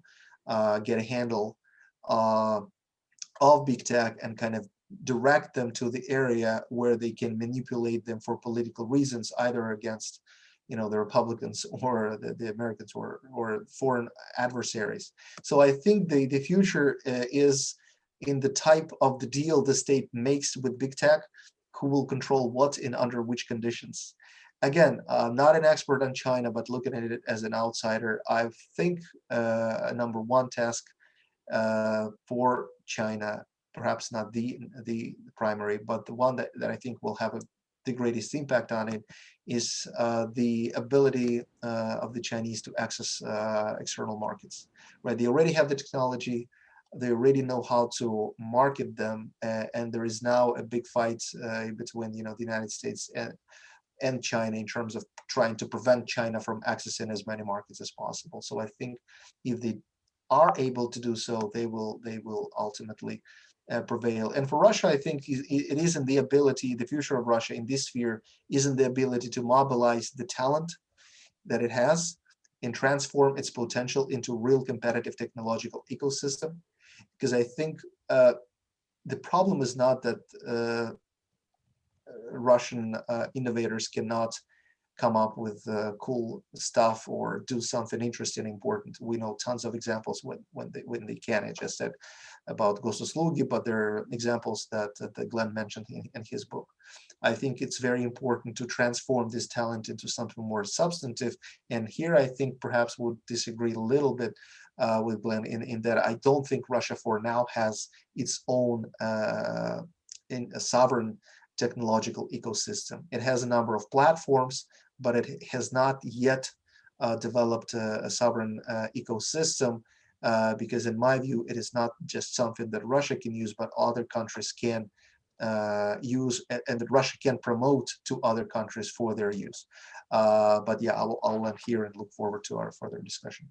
get a handle of big tech and kind of direct them to the area where they can manipulate them for political reasons, either against the Republicans or the Americans or foreign adversaries. So I think the future is in the type of the deal the state makes with big tech, who will control what and under which conditions. Again, I'm not an expert on China, but looking at it as an outsider, I think a number one task for China, perhaps not the primary, but the one that I think will have the greatest impact on it, is the ability of the Chinese to access external markets. Right? They already have the technology. They already know how to market them, and there is now a big fight between the United States and China in terms of trying to prevent China from accessing as many markets as possible. So I think if they are able to do so, they will ultimately prevail. And for Russia, I think it isn't the ability, the future of Russia in this sphere isn't the ability to mobilize the talent that it has and transform its potential into real competitive technological ecosystem. Because I think the problem is not that Russian innovators cannot come up with cool stuff or do something interesting and important. We know tons of examples when they can. I just said about Gosuslugi, but there are examples that Glenn mentioned in his book. I think it's very important to transform this talent into something more substantive. And here I think perhaps would disagree a little bit with Glenn in that I don't think Russia for now has its own in a sovereign technological ecosystem. It has a number of platforms, but it has not yet developed a sovereign ecosystem because in my view, it is not just something that Russia can use, but other countries can use and that Russia can promote to other countries for their use. But yeah, I'll end here and look forward to our further discussion.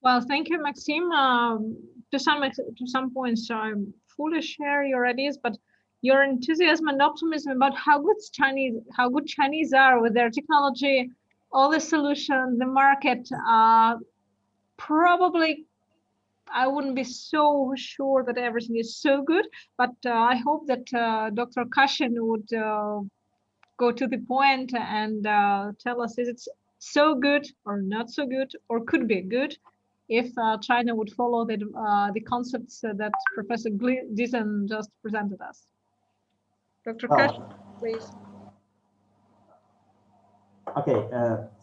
Well, thank you, Maxim. To some points, I fully share your ideas, but your enthusiasm and optimism about how good Chinese are with their technology, all the solutions, the market, probably I wouldn't be so sure that everything is so good, but I hope that Dr. Kashin would go to the point and tell us, is it so good or not so good, or could be good if China would follow the concepts that Professor Diesen just presented us. Dr. Kashin, please. Okay,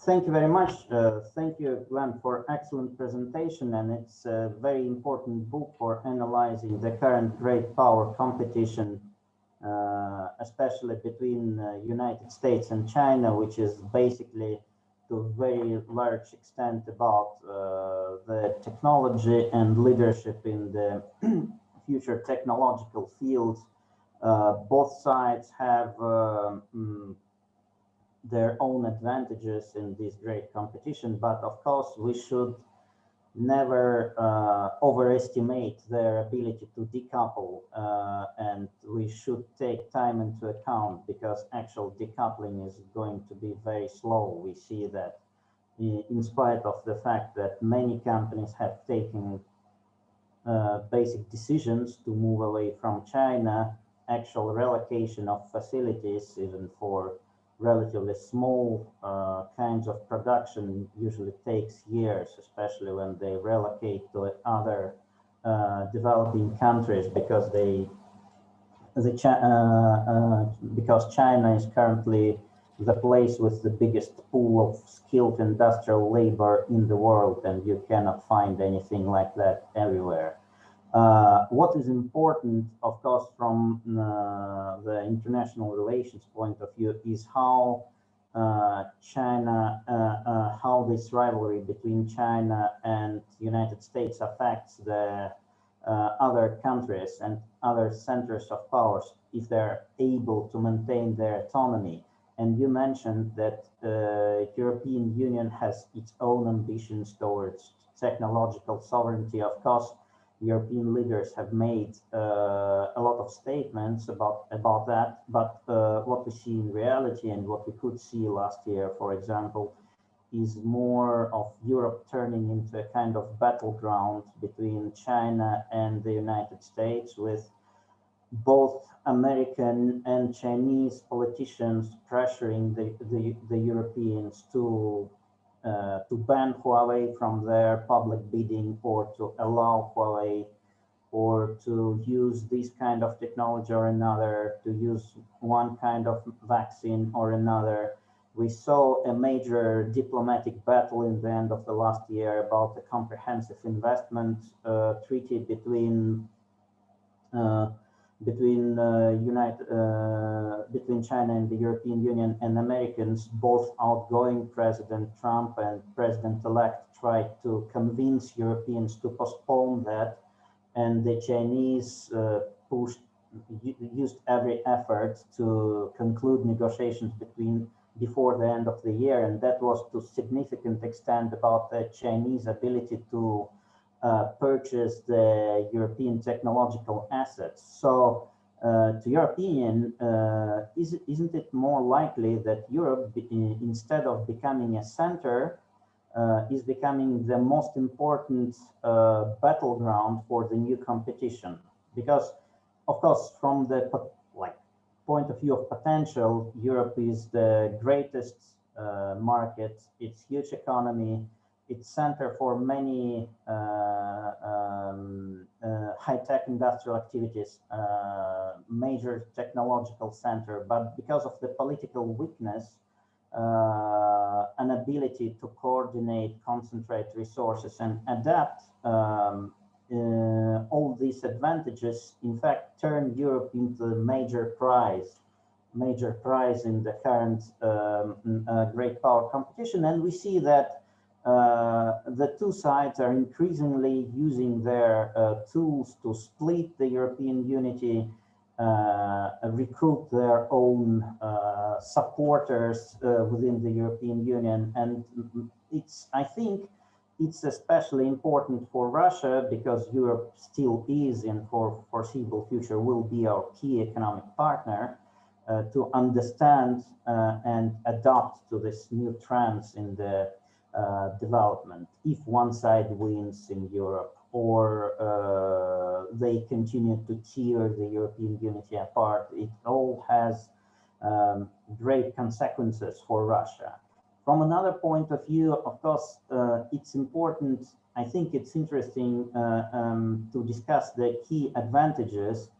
thank you very much. Thank you, Glenn, for excellent presentation, and it's a very important book for analyzing the current great power competition, especially between United States and China, which is basically to a very large extent about the technology and leadership in the future technological fields. Both sides have their own advantages in this great competition, but of course we should never overestimate their ability to decouple, and we should take time into account because actual decoupling is going to be very slow. We see that in spite of the fact that many companies have taken basic decisions to move away from China, actual relocation of facilities, even for relatively small kinds of production, usually takes years, especially when they relocate to other developing countries, because because China is currently the place with the biggest pool of skilled industrial labor in the world, and you cannot find anything like that everywhere. What is important, of course, from the international relations point of view is how how this rivalry between China and the United States affects the other countries and other centers of powers if they're able to maintain their autonomy. And you mentioned that the European Union has its own ambitions towards technological sovereignty. Of course, European leaders have made a lot of statements about that, but what we see in reality and what we could see last year, for example, is more of Europe turning into a kind of battleground between China and the United States, with both American and Chinese politicians pressuring the Europeans to ban Huawei from their public bidding, or to allow Huawei, or to use this kind of technology or another, to use one kind of vaccine or another. We saw a major diplomatic battle in the end of the last year about the comprehensive investment treaty between China and the European Union and Americans. Both outgoing President Trump and President-elect tried to convince Europeans to postpone that, and the Chinese used every effort to conclude negotiations before the end of the year, and that was to significant extent about the Chinese ability to purchase the European technological assets. So, to your opinion, isn't it more likely that Europe, instead of becoming a center, is becoming the most important battleground for the new competition? Because, of course, from the point of view of potential, Europe is the greatest market. It's huge economy. It's center for many high-tech industrial activities, major technological center. But because of the political weakness, an ability to coordinate, concentrate resources, and adapt, all these advantages, in fact, turn Europe into a major prize in the current great power competition. And we see that the two sides are increasingly using their tools to split the European unity, recruit their own supporters within the European Union. And I think it's especially important for Russia, because Europe still is, and for foreseeable future will be, our key economic partner, to understand and adapt to this new trends in the development. If one side wins in Europe, or they continue to tear the European unity apart, it all has great consequences for Russia. From another point of view, of course, it's important, I think it's interesting to discuss the key advantages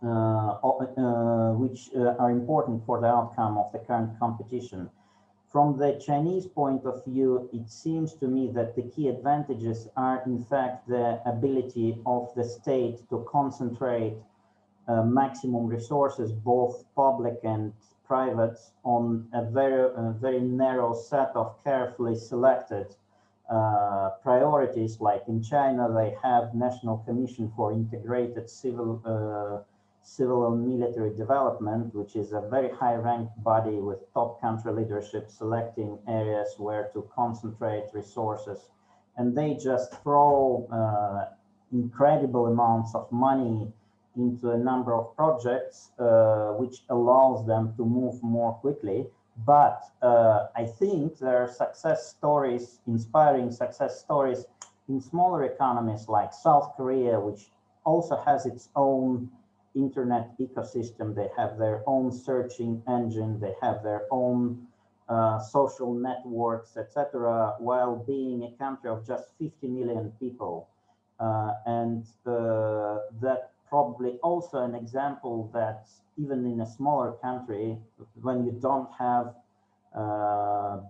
which are important for the outcome of the current competition. From the Chinese point of view, it seems to me that the key advantages are, in fact, the ability of the state to concentrate maximum resources, both public and private, on a very narrow set of carefully selected priorities. Like in China, they have National Commission for Integrated Civil and Military Development, which is a very high-ranked body with top country leadership selecting areas where to concentrate resources. And they just throw incredible amounts of money into a number of projects, which allows them to move more quickly. But I think there are success stories, inspiring success stories in smaller economies like South Korea, which also has its own internet ecosystem. They have their own searching engine, they have their own social networks, etc., while being a country of just 50 million people. And that probably also an example that even in a smaller country, when you don't have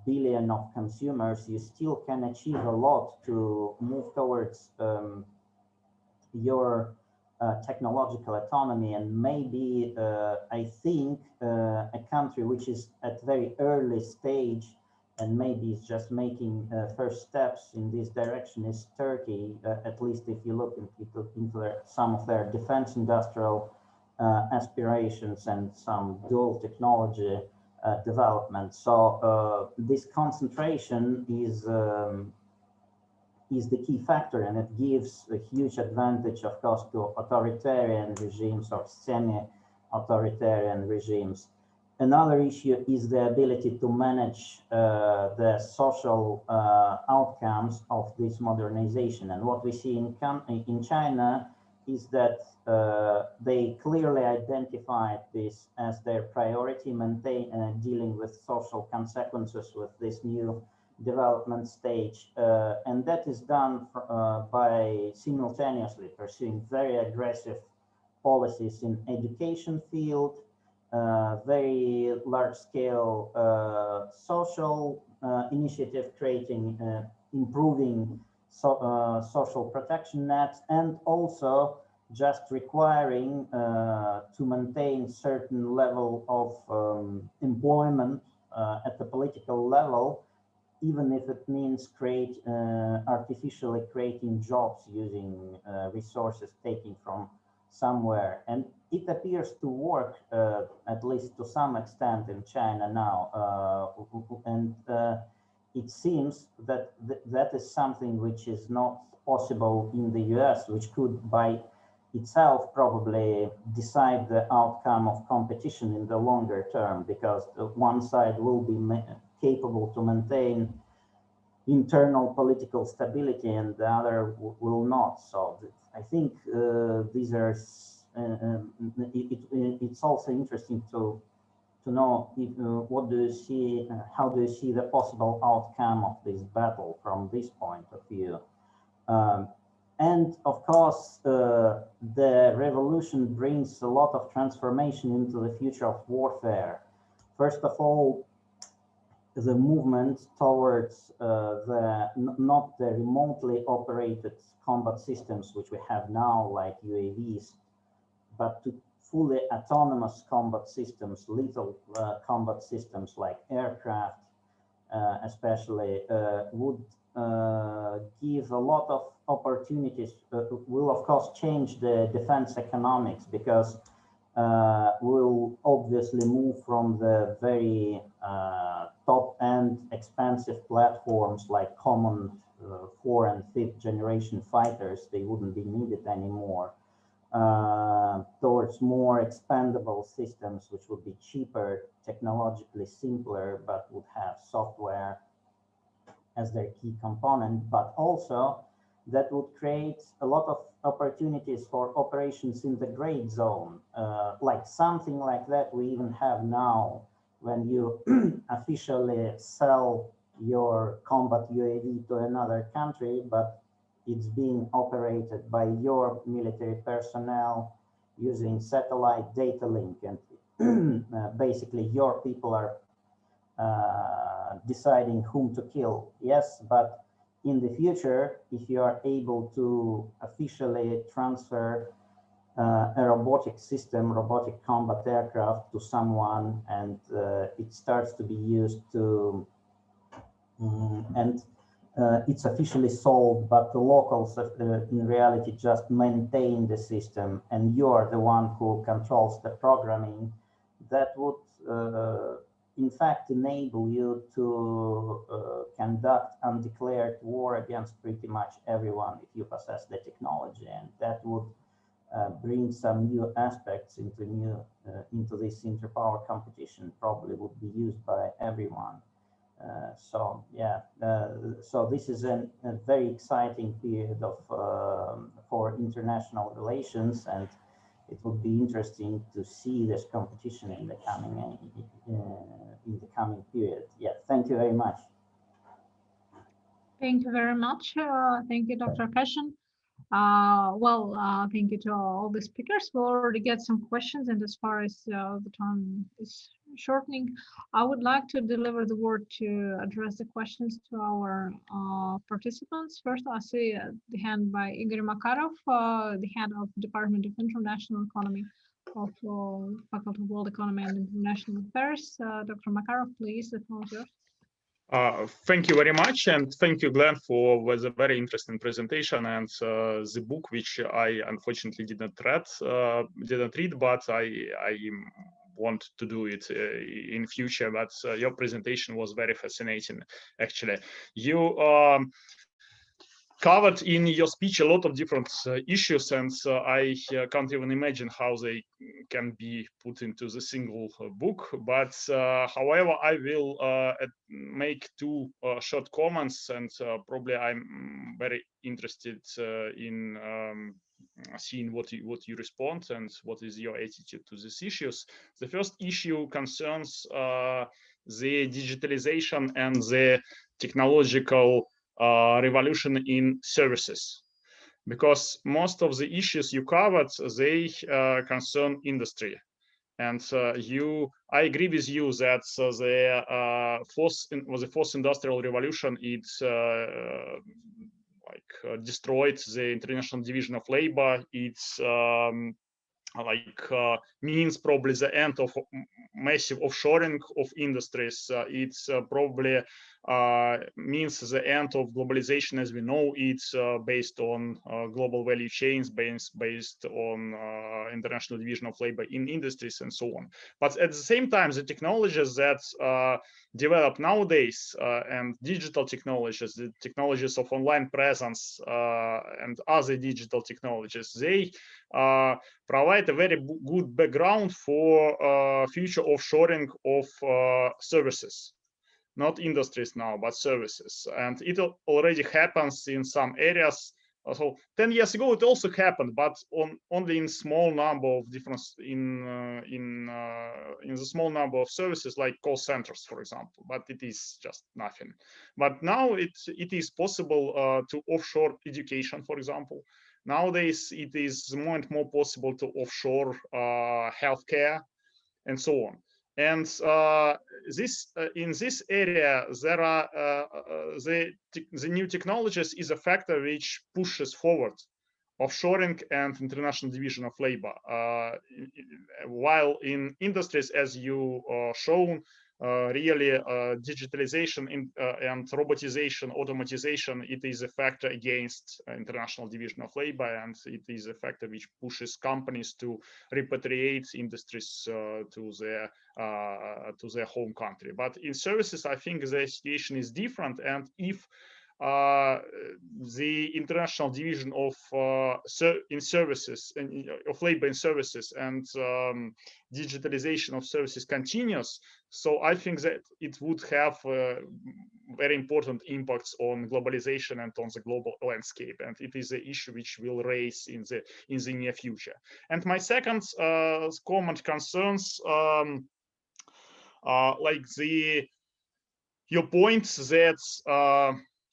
billion of consumers, you still can achieve a lot to move towards your technological autonomy. And maybe I think a country which is at very early stage and maybe is just making first steps in this direction is Turkey, at least if you look into some of their defense industrial aspirations and some dual technology development. So this concentration is the key factor, and it gives a huge advantage, of course, to authoritarian regimes or semi-authoritarian regimes. Another issue is the ability to manage the social outcomes of this modernization. And what we see in China is that they clearly identified this as their priority, dealing with social consequences with this new development stage, and that is done by simultaneously pursuing very aggressive policies in education field, very large-scale social initiative, creating, improving social protection nets, and also just requiring to maintain certain level of employment at the political level, even if it means artificially creating jobs using resources taken from somewhere. And it appears to work, at least to some extent, in China now. And it seems that that is something which is not possible in the US, which could by itself probably decide the outcome of competition in the longer term, because one side will be capable to maintain internal political stability and the other will not. So I think these are, it's also interesting to know if, what do you see, how do you see the possible outcome of this battle from this point of view? And of course, the revolution brings a lot of transformation into the future of warfare. First of all, the movement towards not the remotely operated combat systems which we have now, like UAVs, but to fully autonomous combat systems, lethal combat systems like aircraft, especially, would give a lot of opportunities, will of course change the defense economics, because we'll obviously move from the very top-end expensive platforms like common 4th and 5th generation fighters, they wouldn't be needed anymore, towards more expandable systems which would be cheaper, technologically simpler, but would have software as their key component, but also that would create a lot of opportunities for operations in the gray zone, like something like that we even have now when you officially sell your combat UAV to another country, but it's being operated by your military personnel using satellite data link, and basically your people are deciding whom to kill. Yes, but in the future, if you are able to officially transfer a robotic system, robotic combat aircraft to someone, and it starts to be used to, it's officially sold, but the locals in reality just maintain the system, and you are the one who controls the programming, that would in fact enable you to conduct undeclared war against pretty much everyone if you possess the technology, and that would bring some new aspects into this interpower competition, probably would be used by everyone. So yeah, so this is a very exciting period of for international relations, and it would be interesting to see this competition in the coming period. Yeah, thank you very much. Thank you very much. Thank you, Dr. Kashin. Thank you to all the speakers. We already get some questions, and as far as the time is shortening, I would like to deliver the word to address the questions to our participants. First, I see the hand by Igor Makarov, the head of Department of International Economy of Faculty of World Economy and International Affairs. Dr. Makarov, please, the floor is yours. Thank you very much, and thank you, Glenn, for the very interesting presentation and the book, which I unfortunately didn't read, but I want to do it in future. But your presentation was very fascinating. Actually, you covered in your speech a lot of different issues, and I can't even imagine how they can be put into the single book. But however, I will make two short comments, and probably I'm very interested in seeing what you respond and what is your attitude to these issues. The first issue concerns the digitalization and the technological revolution in services, because most of the issues you covered, they concern industry, and I agree with you that the fourth industrial revolution, it's destroyed the international division of labor. It's means probably the end of massive offshoring of industries. It's probably means the end of globalization as we know it, based on global value chains, based on international division of labor in industries and so on. But at the same time, the technologies that develop nowadays and digital technologies, the technologies of online presence and other digital technologies, they provide a very good background for future offshoring of services, not industries now, but services. And it already happens in some areas. So 10 years ago, it also happened, but only in small number of different in the small number of services like call centers, for example. But it is just nothing. But now it is possible to offshore education, for example. Nowadays, it is more and more possible to offshore healthcare and so on. And in this area, there are the new technologies is a factor which pushes forward offshoring and international division of labor. While in industries, as you shown, really digitalization and robotization, automatization, it is a factor against international division of labor, and it is a factor which pushes companies to repatriate industries to their home country. But in services, I think the situation is different, and if the international division of of labor in services and digitalization of services continues, so I think that it would have very important impacts on globalization and on the global landscape, and it is an issue which will raise in the near future. And my second comment concerns like your point that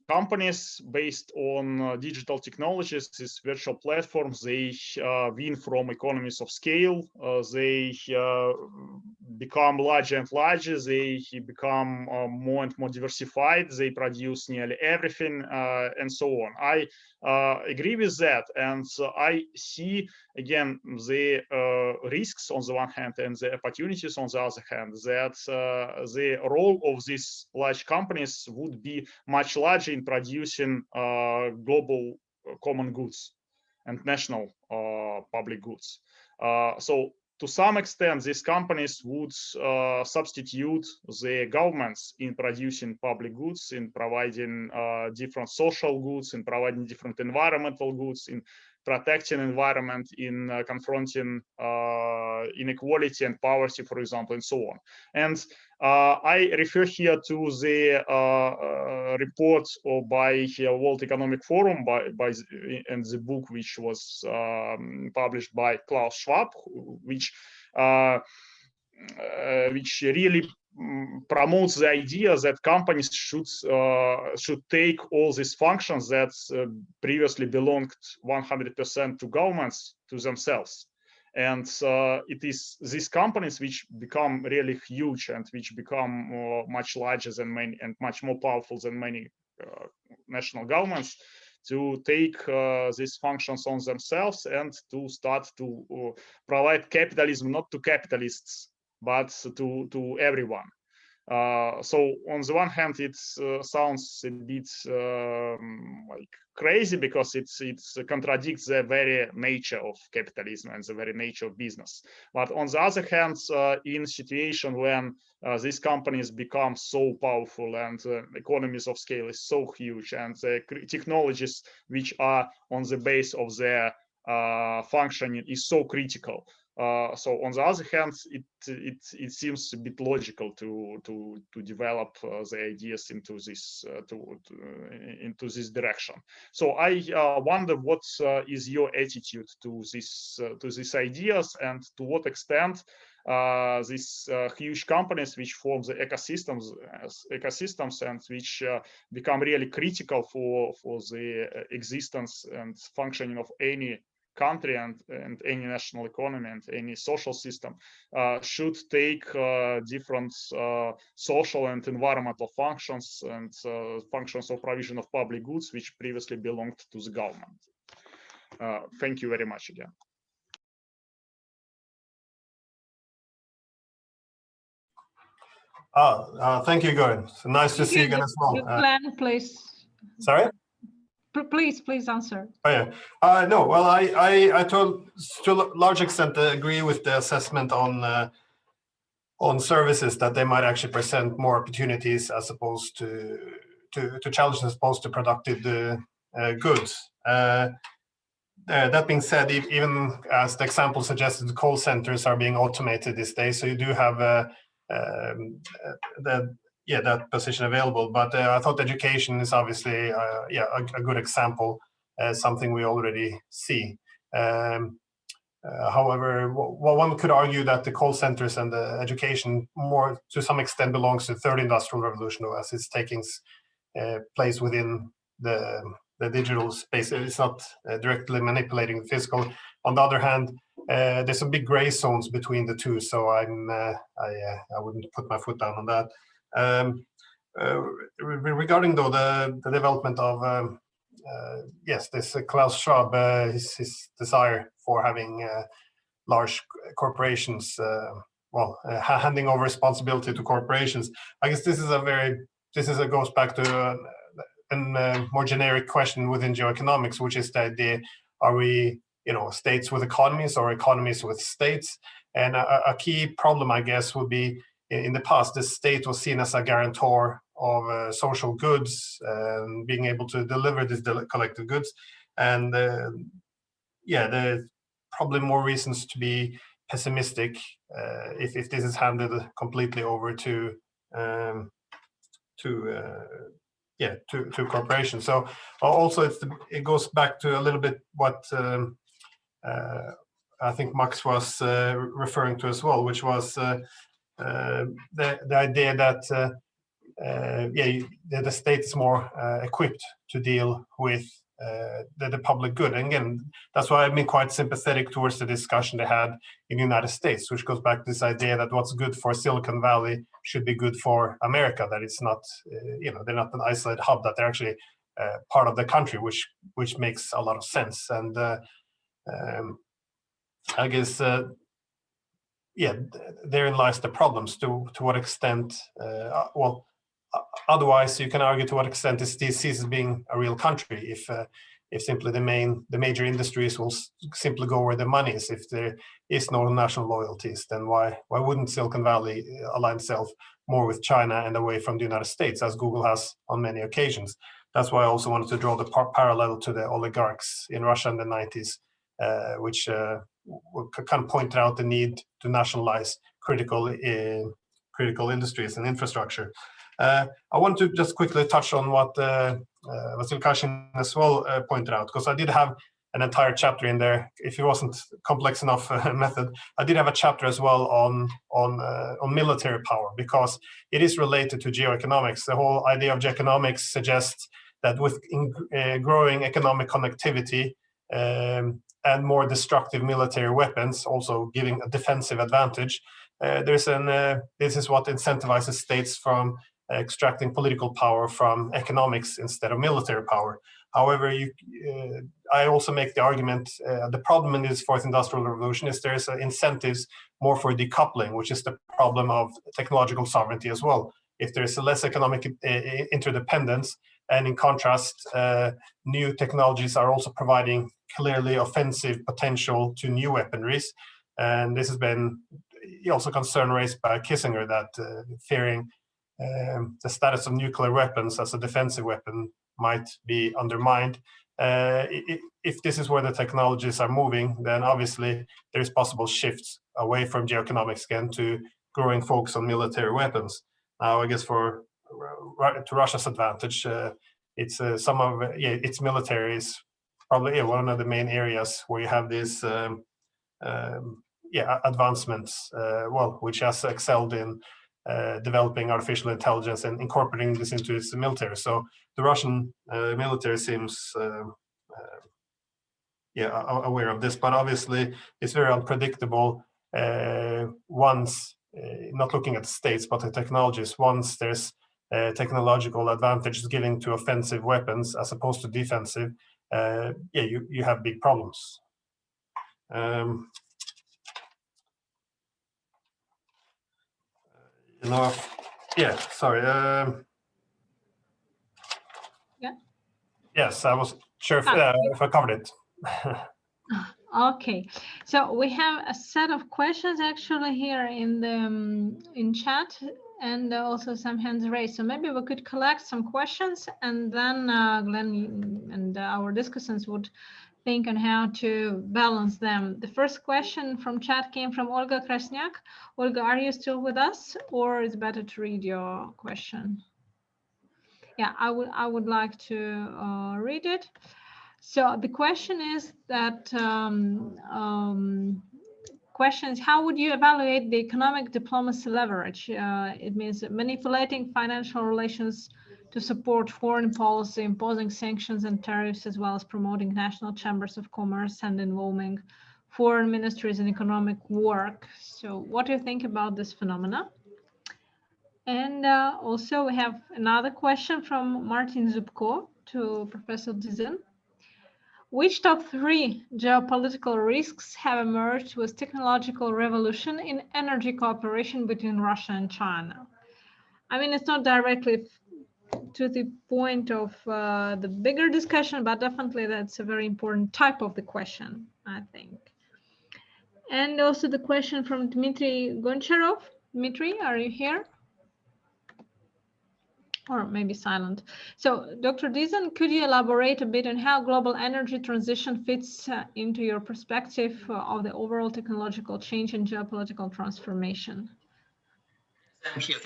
companies based on digital technologies, these virtual platforms, they win from economies of scale. They become larger and larger. They become more and more diversified. They produce nearly everything and so on. I agree with that, and I see again the risks on the one hand and the opportunities on the other hand, that the role of these large companies would be much larger in producing global common goods and national public goods. So to some extent, these companies would substitute the governments in producing public goods, in providing different social goods, in providing different environmental goods, in protecting environment, in confronting inequality and poverty, for example, and so on. And I refer here to the report by World Economic Forum and the book which was published by Klaus Schwab, which really promotes the idea that companies should take all these functions that previously belonged 100% to governments to themselves. And it is these companies which become really huge and which become much larger than many and much more powerful than many national governments, to take these functions on themselves and to start to provide capitalism not to capitalists but to everyone. So on the one hand, it sounds a bit like crazy because it contradicts the very nature of capitalism and the very nature of business. But on the other hand, in a situation when these companies become so powerful and economies of scale is so huge, and the technologies which are on the base of their functioning is so critical. So on the other hand, it seems a bit logical to develop the ideas into this direction. So I wonder what is your attitude to these ideas, and to what extent these huge companies which form the ecosystems and which become really critical for the existence and functioning of any country and any national economy and any social system should take different social and environmental functions and functions of provision of public goods which previously belonged to the government. Thank you very much again. Thank you, Gordon. So nice to see you again as well. Glenn, please. Sorry? Please answer. Oh, yeah. No, well, I to a large extent agree with the assessment on services, that they might actually present more opportunities as opposed to challenges as opposed to productive goods. That being said, even as the example suggested, call centers are being automated these days, so you do have that position available. But I thought education is obviously a good example, something we already see. However, one could argue that the call centers and the education more to some extent belongs to the third industrial revolution, as it's taking place within the digital space. It's not directly manipulating the physical. On the other hand, there's some big gray zones between the two, so I wouldn't put my foot down on that. Regarding though the development of yes, this Klaus Schwab, his desire for having large corporations, handing over responsibility to corporations. I guess this goes back to a more generic question within geoeconomics, which is the idea: are we, states with economies or economies with states? And a key problem, I guess, would be in the past, the state was seen as a guarantor of social goods, being able to deliver these collective goods. And there's probably more reasons to be pessimistic if this is handed completely over to corporations. So also it goes back to a little bit what I think Max was referring to as well, which was the idea that the state is more equipped to deal with the public good. And again, that's why I've been quite sympathetic towards the discussion they had in the United States, which goes back to this idea that what's good for Silicon Valley should be good for America, that it's not, they're not an isolated hub, that they're actually part of the country, which makes a lot of sense. And I guess, therein lies the problems. To what extent, otherwise you can argue to what extent is this sees as being a real country if simply the major industries will simply go where the money is. If there is no national loyalties, then why wouldn't Silicon Valley align itself more with China and away from the United States, as Google has on many occasions? That's why I also wanted to draw the parallel to the oligarchs in Russia in the 90s, which kind of pointed out the need to nationalize critical industries and infrastructure. I want to just quickly touch on what Vasil Kashin as well pointed out, because I did have an entire chapter in there. If it wasn't complex enough method, I did have a chapter as well on military power, because it is related to geoeconomics. The whole idea of geoeconomics suggests that with growing economic connectivity and more destructive military weapons, also giving a defensive advantage, this is what incentivizes states from extracting political power from economics instead of military power. However, I also make the argument, the problem in this fourth industrial revolution is there's incentives more for decoupling, which is the problem of technological sovereignty as well. If there's a less economic interdependence, and in contrast, new technologies are also providing clearly offensive potential to new weaponries. And this has been also concern raised by Kissinger, that fearing the status of nuclear weapons as a defensive weapon might be undermined. If this is where the technologies are moving, then obviously there's possible shifts away from geoeconomics again to growing focus on military weapons. Now, I guess to Russia's advantage, it's its military is probably one of the main areas where you have these advancements, which has excelled in developing artificial intelligence and incorporating this into its military. So the Russian military seems aware of this, but obviously it's very unpredictable once, not looking at the states, but the technologies. Once there's technological advantages given to offensive weapons as opposed to defensive, you have big problems. Yeah, sorry. Yeah. Yes, I was sure if I covered it. Okay, so we have a set of questions actually here in the in chat, and also some hands raised. So maybe we could collect some questions, and then Glenn and our discussants would think on how to balance them. The first question from chat came from Olga Krasniak. Olga, are you still with us, or is it better to read your question? Yeah, I would like to read it. So the question is that question is, how would you evaluate the economic diplomacy leverage? It means manipulating financial relations to support foreign policy, imposing sanctions and tariffs, as well as promoting national chambers of commerce and involving foreign ministries in economic work. So what do you think about this phenomena? And also we have another question from Martin Zubko to Professor Diesen. Which top 3 geopolitical risks have emerged with technological revolution in energy cooperation between Russia and China? I mean, it's not directly to the point of the bigger discussion, but definitely that's a very important type of the question, I think. And also the question from Dmitry Goncharov. Dmitry, are you here? Or maybe silent. So, Dr. Diesen, could you elaborate a bit on how global energy transition fits into your perspective of the overall technological change and geopolitical transformation? Thank you.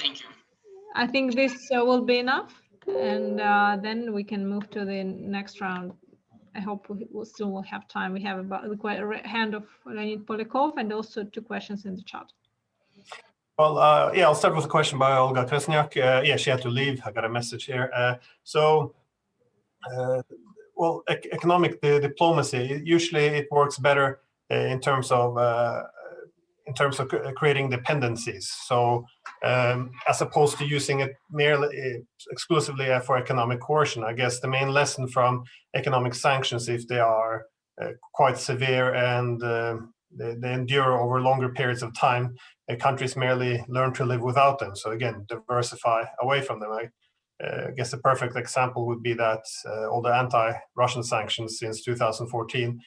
I think this will be enough, and then we can move to the next round. I hope we'll still have time. We have about the hand of Leonid Polikov and also 2 questions in the chat. Well, yeah, I'll start with a question by Olga Krasniak. Yeah, she had to leave. I got a message here. Well, economic diplomacy, usually it works better in terms of creating dependencies. So as opposed to using it merely exclusively for economic coercion, I guess the main lesson from economic sanctions, if they are quite severe and they endure over longer periods of time, countries merely learn to live without them. So again, diversify away from them. I guess the perfect example would be that all the anti-Russian sanctions since 2014,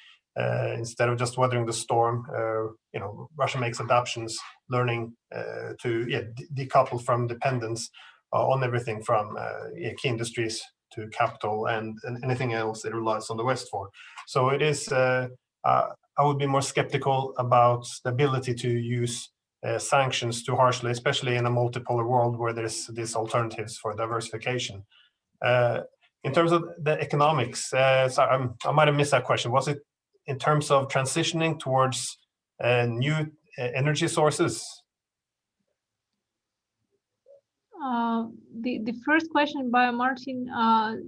instead of just weathering the storm, Russia makes adaptations, learning to decouple from dependence on everything from key industries to capital and anything else it relies on the West for. So it is. I would be more skeptical about the ability to use sanctions too harshly, especially in a multipolar world where there's these alternatives for diversification. In terms of the economics, I might have missed that question. Was it in terms of transitioning towards new energy sources? The first question by Martin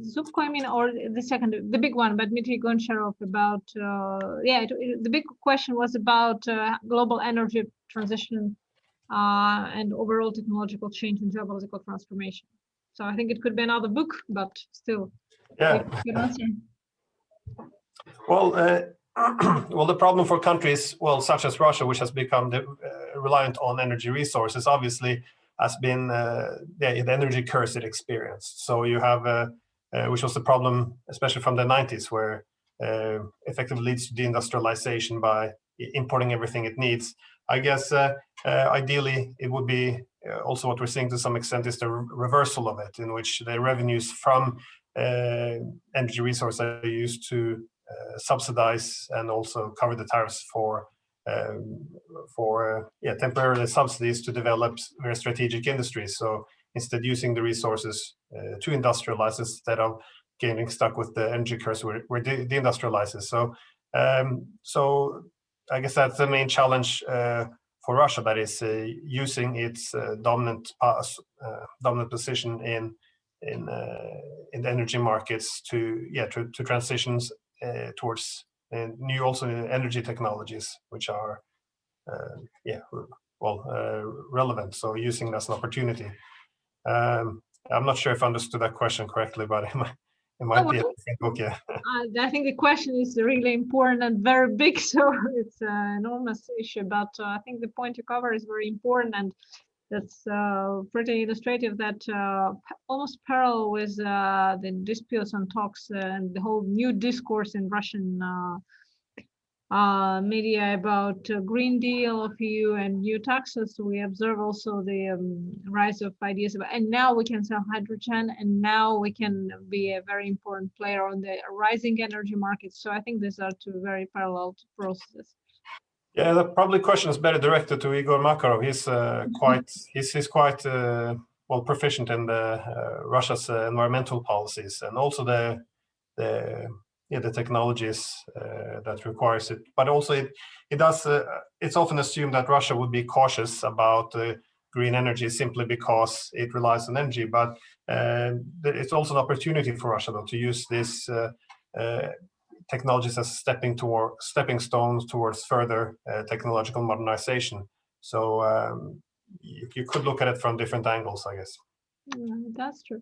Zubko, I mean, or the second, the big one, but Dmitry Goncharov about, the big question was about global energy transition and overall technological change and geopolitical transformation. So I think it could be another book, but still, yeah. Good answer. Well, well, the problem for countries, well, such as Russia, which has become reliant on energy resources, obviously, has been the energy curse it experienced. So you have, which was the problem, especially from the 90s, where effectively leads to deindustrialization by importing everything it needs. I guess ideally it would be also what we're seeing to some extent is the reversal of it, in which the revenues from energy resources are used to subsidize and also cover the tariffs for temporary subsidies to develop very strategic industries. So instead using the resources to industrialize instead of getting stuck with the energy curse where deindustrializes. So I guess that's the main challenge for Russia, that is using its dominant position in the energy markets to transitions towards new also energy technologies, which are relevant. So using that as an opportunity. I'm not sure if I understood that question correctly, but it might be a different book. Yeah. I think the question is really important and very big, so it's an enormous issue. But I think the point you cover is very important, and That's pretty illustrative. That almost parallel with the disputes and talks and the whole new discourse in Russian media about Green Deal of EU and new taxes. We observe also the rise of ideas about, and now we can sell hydrogen, and now we can be a very important player on the rising energy market. So I think these are two very parallel processes. Yeah, the probably question is better directed to Igor Makarov. He's quite well proficient in the Russia's environmental policies and also the technologies that requires it. But also it does. It's often assumed that Russia would be cautious about green energy simply because it relies on energy. But it's also an opportunity for Russia though to use this. Technologies as stepping stones towards further technological modernization. So you could look at it from different angles, I guess. That's true.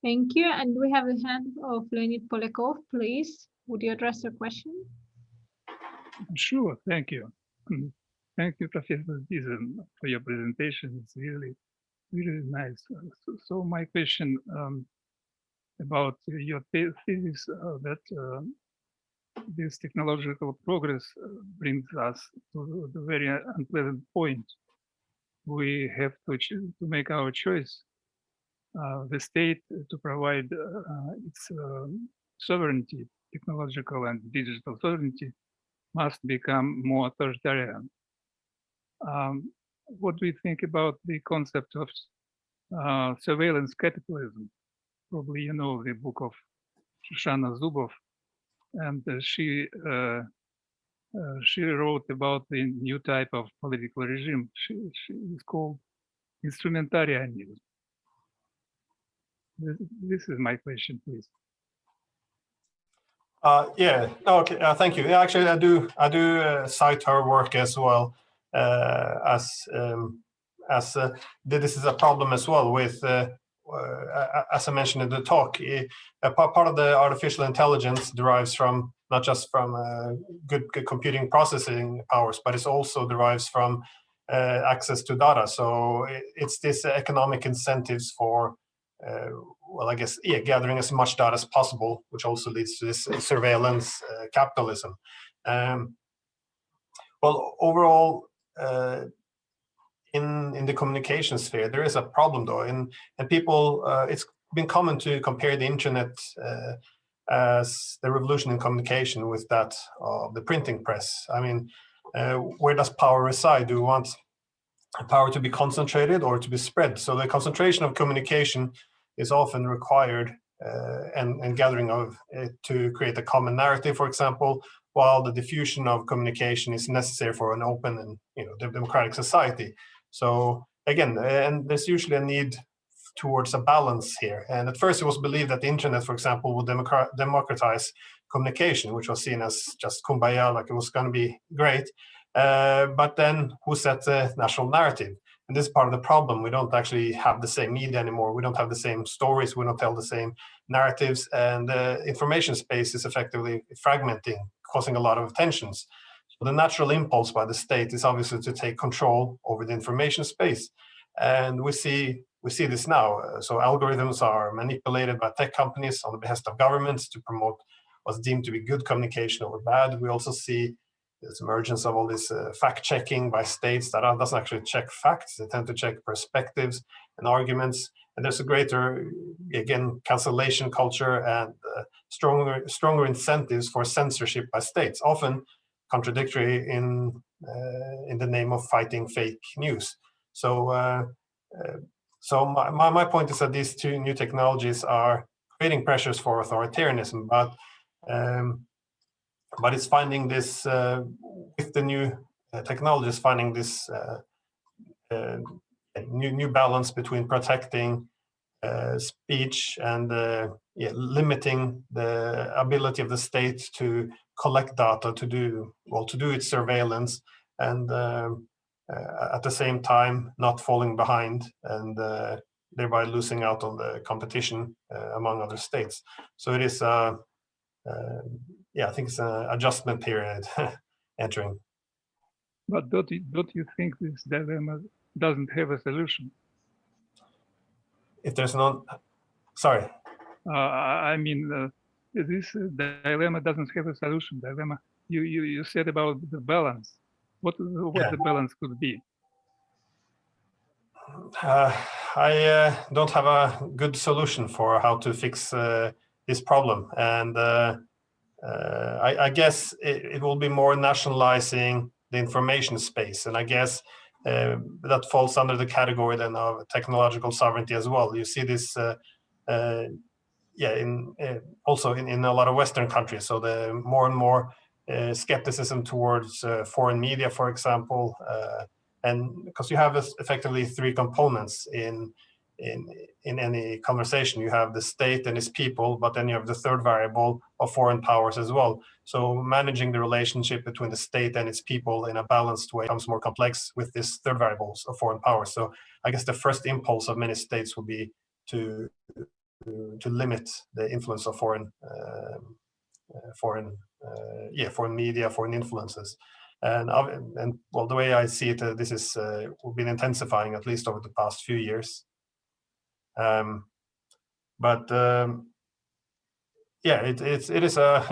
Thank you. And we have a hand of Leonid Polakov. Please, would you address the question? Sure. Thank you. Thank you, Professor Diesen, for your presentation. It's really, really nice. So my question about your thesis that this technological progress brings us to the very unpleasant point. We have to make our choice. The state to provide its sovereignty, technological and digital sovereignty, must become more authoritarian. What do you think about the concept of surveillance capitalism? Probably you know the book of Shoshana Zuboff, and she wrote about the new type of political regime. She is called instrumentarianism. This is my question, please. Yeah. Okay. Thank you. Yeah, actually, I do cite her work as well as this is a problem as well with. As I mentioned in the talk, part of the artificial intelligence derives from not just from good computing processing powers, but it also derives from access to data. So it's this economic incentives for, well, I guess, gathering as much data as possible, which also leads to this surveillance capitalism. Well, overall, in the communication sphere, there is a problem though, and people, it's been common to compare the internet as the revolution in communication with that of the printing press. I mean, where does power reside? Do we want power to be concentrated or to be spread? So the concentration of communication is often required and gathering of to create a common narrative, for example, while the diffusion of communication is necessary for an open and democratic society. So again, and there's usually a need towards a balance here. And at first it was believed that the internet, for example, would democratize communication, which was seen as just kumbaya, like it was going to be great. But then who set the national narrative? And this is part of the problem. We don't actually have the same media anymore. We don't have the same stories. We don't tell the same narratives. And the information space is effectively fragmenting, causing a lot of tensions. So the natural impulse by the state is obviously to take control over the information space. And we see this now. So algorithms are manipulated by tech companies on the behest of governments to promote what's deemed to be good communication over bad. We also see this emergence of all this fact-checking by states that doesn't actually check facts. They tend to check perspectives and arguments. And there's a greater, again, cancellation culture and stronger incentives for censorship by states, often contradictory in the name of fighting fake news. So, so my point is that these two new technologies are creating pressures for authoritarianism, but it's finding this with the new technologies, finding this new balance between protecting speech and limiting the ability of the state to collect data to do its surveillance, and at the same time not falling behind and thereby losing out on the competition among other states. So it is I think it's an adjustment period entering. But don't you think this dilemma doesn't have a solution. If there's none, sorry. I mean, this dilemma doesn't have a solution. Dilemma. You said about the balance. What the balance could be? I don't have a good solution for how to fix this problem, and I guess it will be more nationalizing the information space, and I guess that falls under the category then of technological sovereignty as well. You see this, also in a lot of Western countries. So the more and more skepticism towards foreign media, for example, and because you have effectively three components in any conversation. You have the state and its people, but then you have the third variable of foreign powers as well. So managing the relationship between the state and its people in a balanced way becomes more complex with this third variables of foreign powers. So I guess the first impulse of many states will be to limit the influence of foreign media, foreign influences. And well, the way I see it, this is been intensifying at least over the past few years. It is a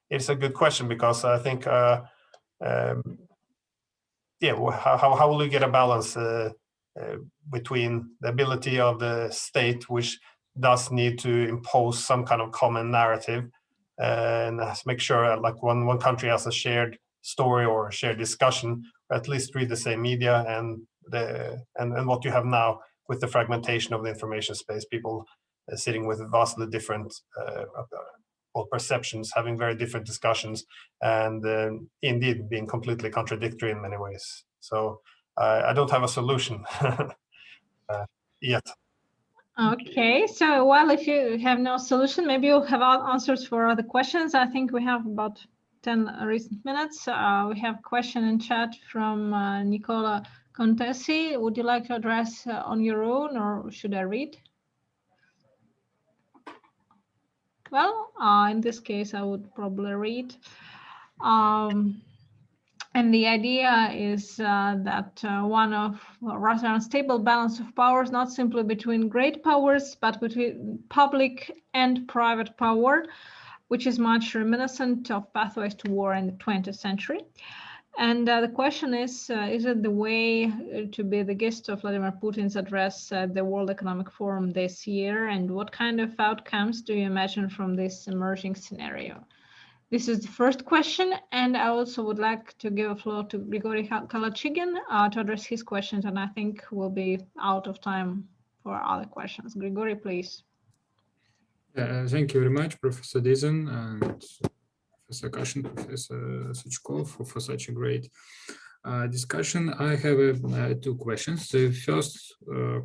it's a good question, because I think how will we get a balance between the ability of the state, which does need to impose some kind of common narrative, and make sure like one country has a shared story or shared discussion, or at least read the same media, and what you have now with the fragmentation of the information space, people sitting with vastly different perceptions, having very different discussions, and indeed being completely contradictory in many ways. So I don't have a solution yet. Okay, so well, if you have no solution, maybe you'll have answers for other questions. I think we have about 10 recent minutes. We have a question in chat from Nicola Contesi. Would you like to address on your own, or should I read? Well, in this case, I would probably read. And the idea is that one of rather unstable balance of powers, not simply between great powers, but between public and private power, which is much reminiscent of pathways to war in the 20th century. And the question is it the way to be the guest of Vladimir Putin's address at the World Economic Forum this year? And what kind of outcomes do you imagine from this emerging scenario? This is the first question, and I also would like to give a floor to Grigory Kalachigin to address his questions, and I think we'll be out of time for other questions. Grigory, please. Thank you very much, Professor Diesen and Professor Kashin, Professor Suchkov, for such a great discussion. I have two questions. The first,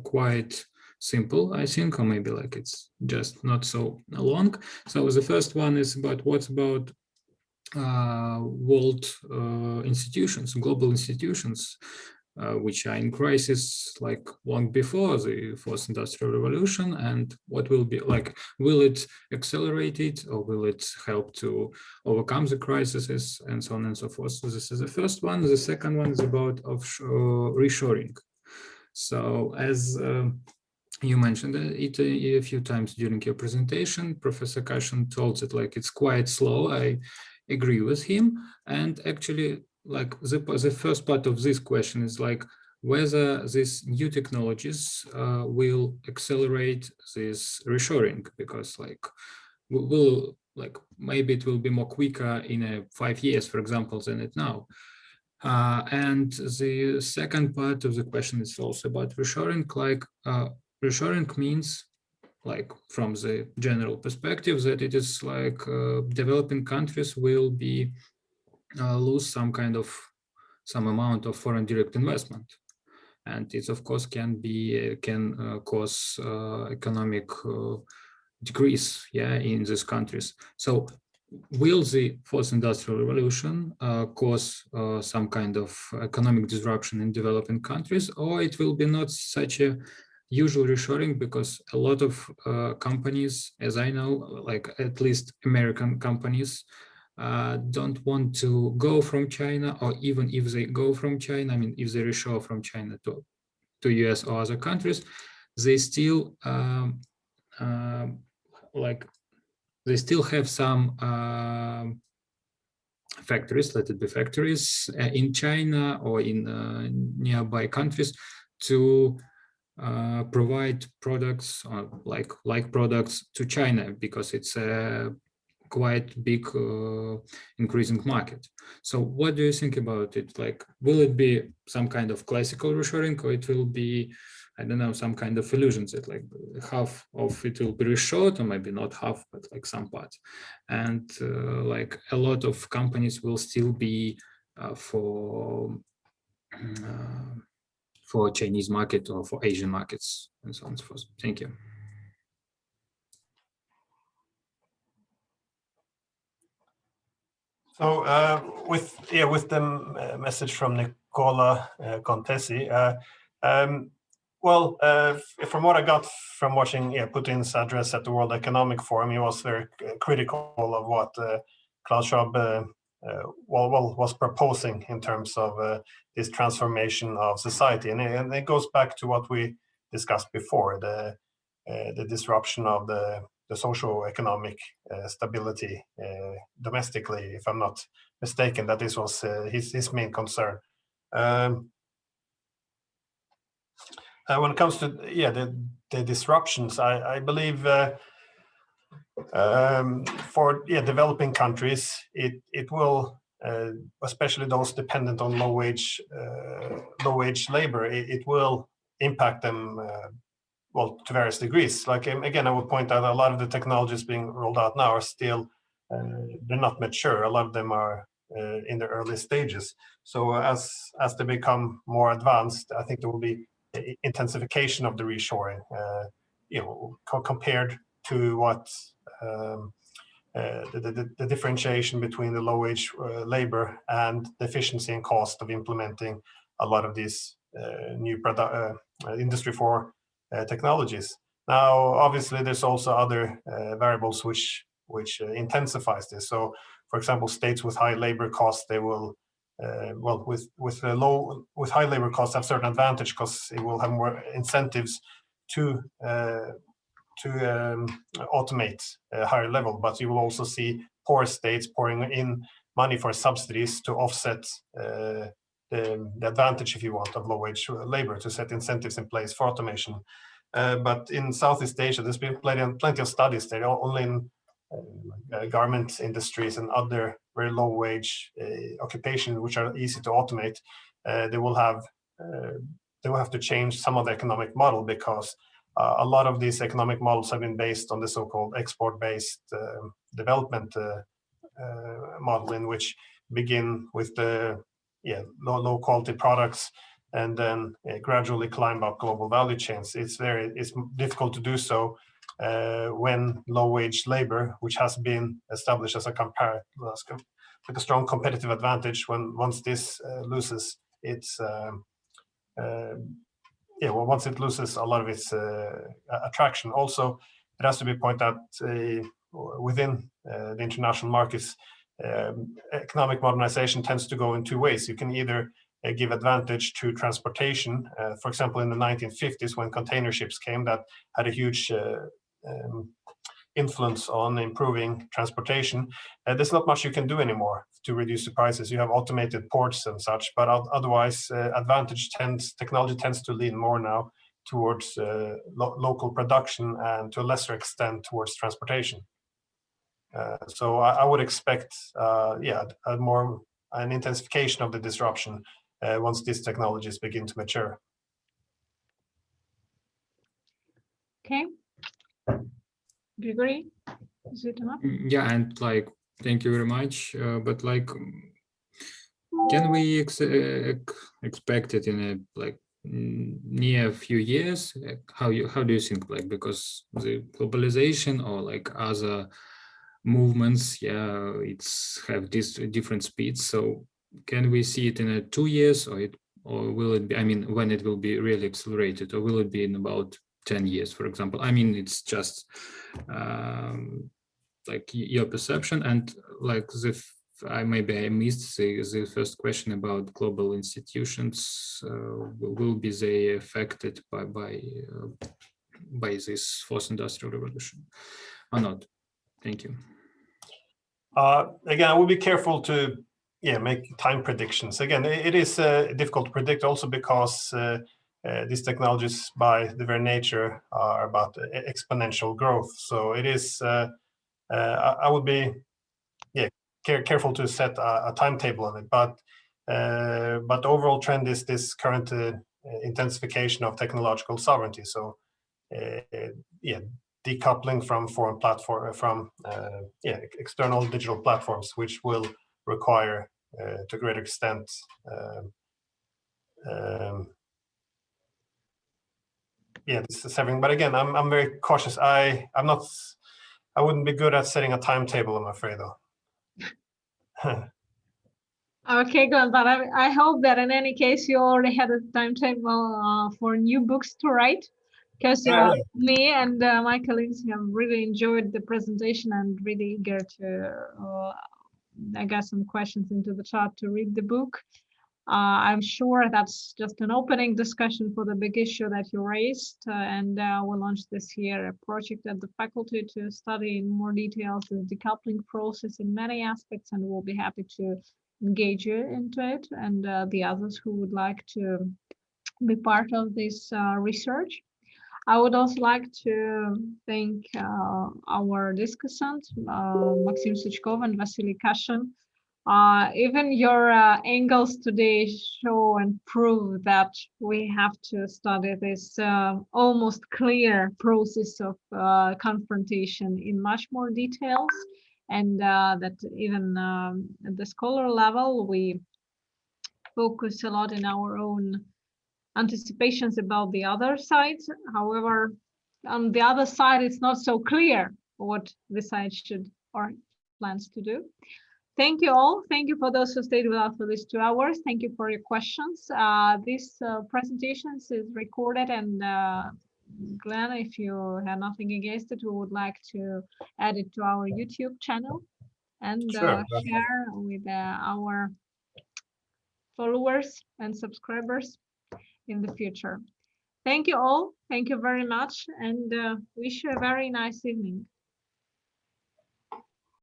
quite simple, I think, or maybe like it's just not so long. So the first one is about what's about world institutions, global institutions, which are in crisis like long before the fourth industrial revolution, and what will be like, will it accelerate it, or will it help to overcome the crises, and so on and so forth. So this is the first one. The second one is about offshore reshoring. So as you mentioned it a few times during your presentation, Professor Kashin told that like it's quite slow. I agree with him, and actually like the first part of this question is like whether these new technologies will accelerate this reshoring, because like will like maybe it will be more quicker in 5 years, for example, than it now. And the second part of the question is also about reshoring. Like reshoring means, like from the general perspective, that it is like developing countries will be lose some amount of foreign direct investment, and it of course can cause economic decrease, in these countries. So will the fourth industrial revolution cause some kind of economic disruption in developing countries, or it will be not such a usual reshoring, because a lot of companies, as I know, like at least American companies, don't want to go from China, or even if they go from China, I mean, if they reshore from China to to US or other countries, they still they still have some factories, let it be factories in China or in nearby countries to provide products like products to China, because it's a quite big increasing market. So what do you think about it? Like, will it be some kind of classical reshoring, or it will be, I don't know, some kind of illusions that like half of it will be reshored, or maybe not half, but like some parts, and like a lot of companies will still be for Chinese market or for Asian markets and so on and so forth. Thank you. So with the message from Nicola Contesi, from what I got from watching Putin's address at the World Economic Forum, he was very critical of what Klaus Schwab was proposing in terms of this transformation of society, and it goes back to what we discussed before, the disruption of the socio-economic stability domestically, if I'm not mistaken, that this was his main concern. When it comes to the disruptions, I believe for developing countries, it will, especially those dependent on low wage labor, it will impact them to various degrees. Like again, I would point out a lot of the technologies being rolled out now are still they're not mature. A lot of them are in the early stages. So as they become more advanced, I think there will be intensification of the reshoring. Compared to what the differentiation between the low wage labor and the efficiency and cost of implementing a lot of these new Industry 4 technologies. Now, obviously, there's also other variables which intensifies this. So, for example, states with high labor costs, they will with high labor costs have certain advantage because it will have more incentives to automate a higher level. But you will also see poor states pouring in money for subsidies to offset the advantage, if you want, of low wage labor, to set incentives in place for automation. But in Southeast Asia, there's been plenty of studies there, only in garment industries and other very low wage occupations which are easy to automate. They will have to change some of the economic model, because a lot of these economic models have been based on the so-called export-based development model, in which begin with the low quality products and then gradually climb up global value chains. It's difficult to do so when low wage labor, which has been established as a strong competitive advantage, once this loses its once it loses a lot of its attraction. Also, it has to be pointed out within the international markets, economic modernization tends to go in two ways. You can either give advantage to transportation. For example, in the 1950s, when container ships came, that had a huge influence on improving transportation. There's not much you can do anymore to reduce the prices. You have automated ports and such, but otherwise, technology tends to lean more now towards local production and to a lesser extent towards transportation. So I would expect, an intensification of the disruption once these technologies begin to mature. Okay. Grigory, is it enough? Yeah, and like, thank you very much. But like, can we expect it in a near few years? How do you think, like, because the globalization or like other movements, it's have this different speeds. So can we see it in 2 years, or will it be? I mean, when it will be really accelerated, or will it be in about 10 years, for example? I mean, it's just like your perception, and like the maybe I missed the first question about global institutions. Will be they affected by this fourth industrial revolution or not? Thank you. Again, I would be careful to make time predictions. Again, it is difficult to predict also because these technologies by the very nature are about exponential growth. So it is, I would be careful to set a timetable on it. But the overall trend is this current intensification of technological sovereignty. So decoupling from foreign external digital platforms, which will require to a greater extent this is everything. But again, I'm very cautious. I wouldn't be good at setting a timetable, I'm afraid, though. Okay, Glenn, but I hope that in any case you already had a timetable for new books to write, because me and my colleagues have really enjoyed the presentation and really eager to I got some questions into the chat to read the book. I'm sure that's just an opening discussion for the big issue that you raised, and we'll launch this year a project at the faculty to study in more details the decoupling process in many aspects, and we'll be happy to engage you into it and the others who would like to be part of this research. I would also like to thank our discussants, Maxim Suchkov and Vasily Kashin. Even your angles today show and prove that we have to study this almost clear process of confrontation in much more details, and that even at the scholar level, we focus a lot in our own anticipations about the other sides. However, on the other side, it's not so clear what the side should or plans to do. Thank you all. Thank you for those who stayed with us for these 2 hours. Thank you for your questions. This presentation is recorded, and Glenn, if you have nothing against it, we would like to add it to our YouTube channel and share with our followers and subscribers in the future. Thank you all. Thank you very much, and wish you a very nice evening.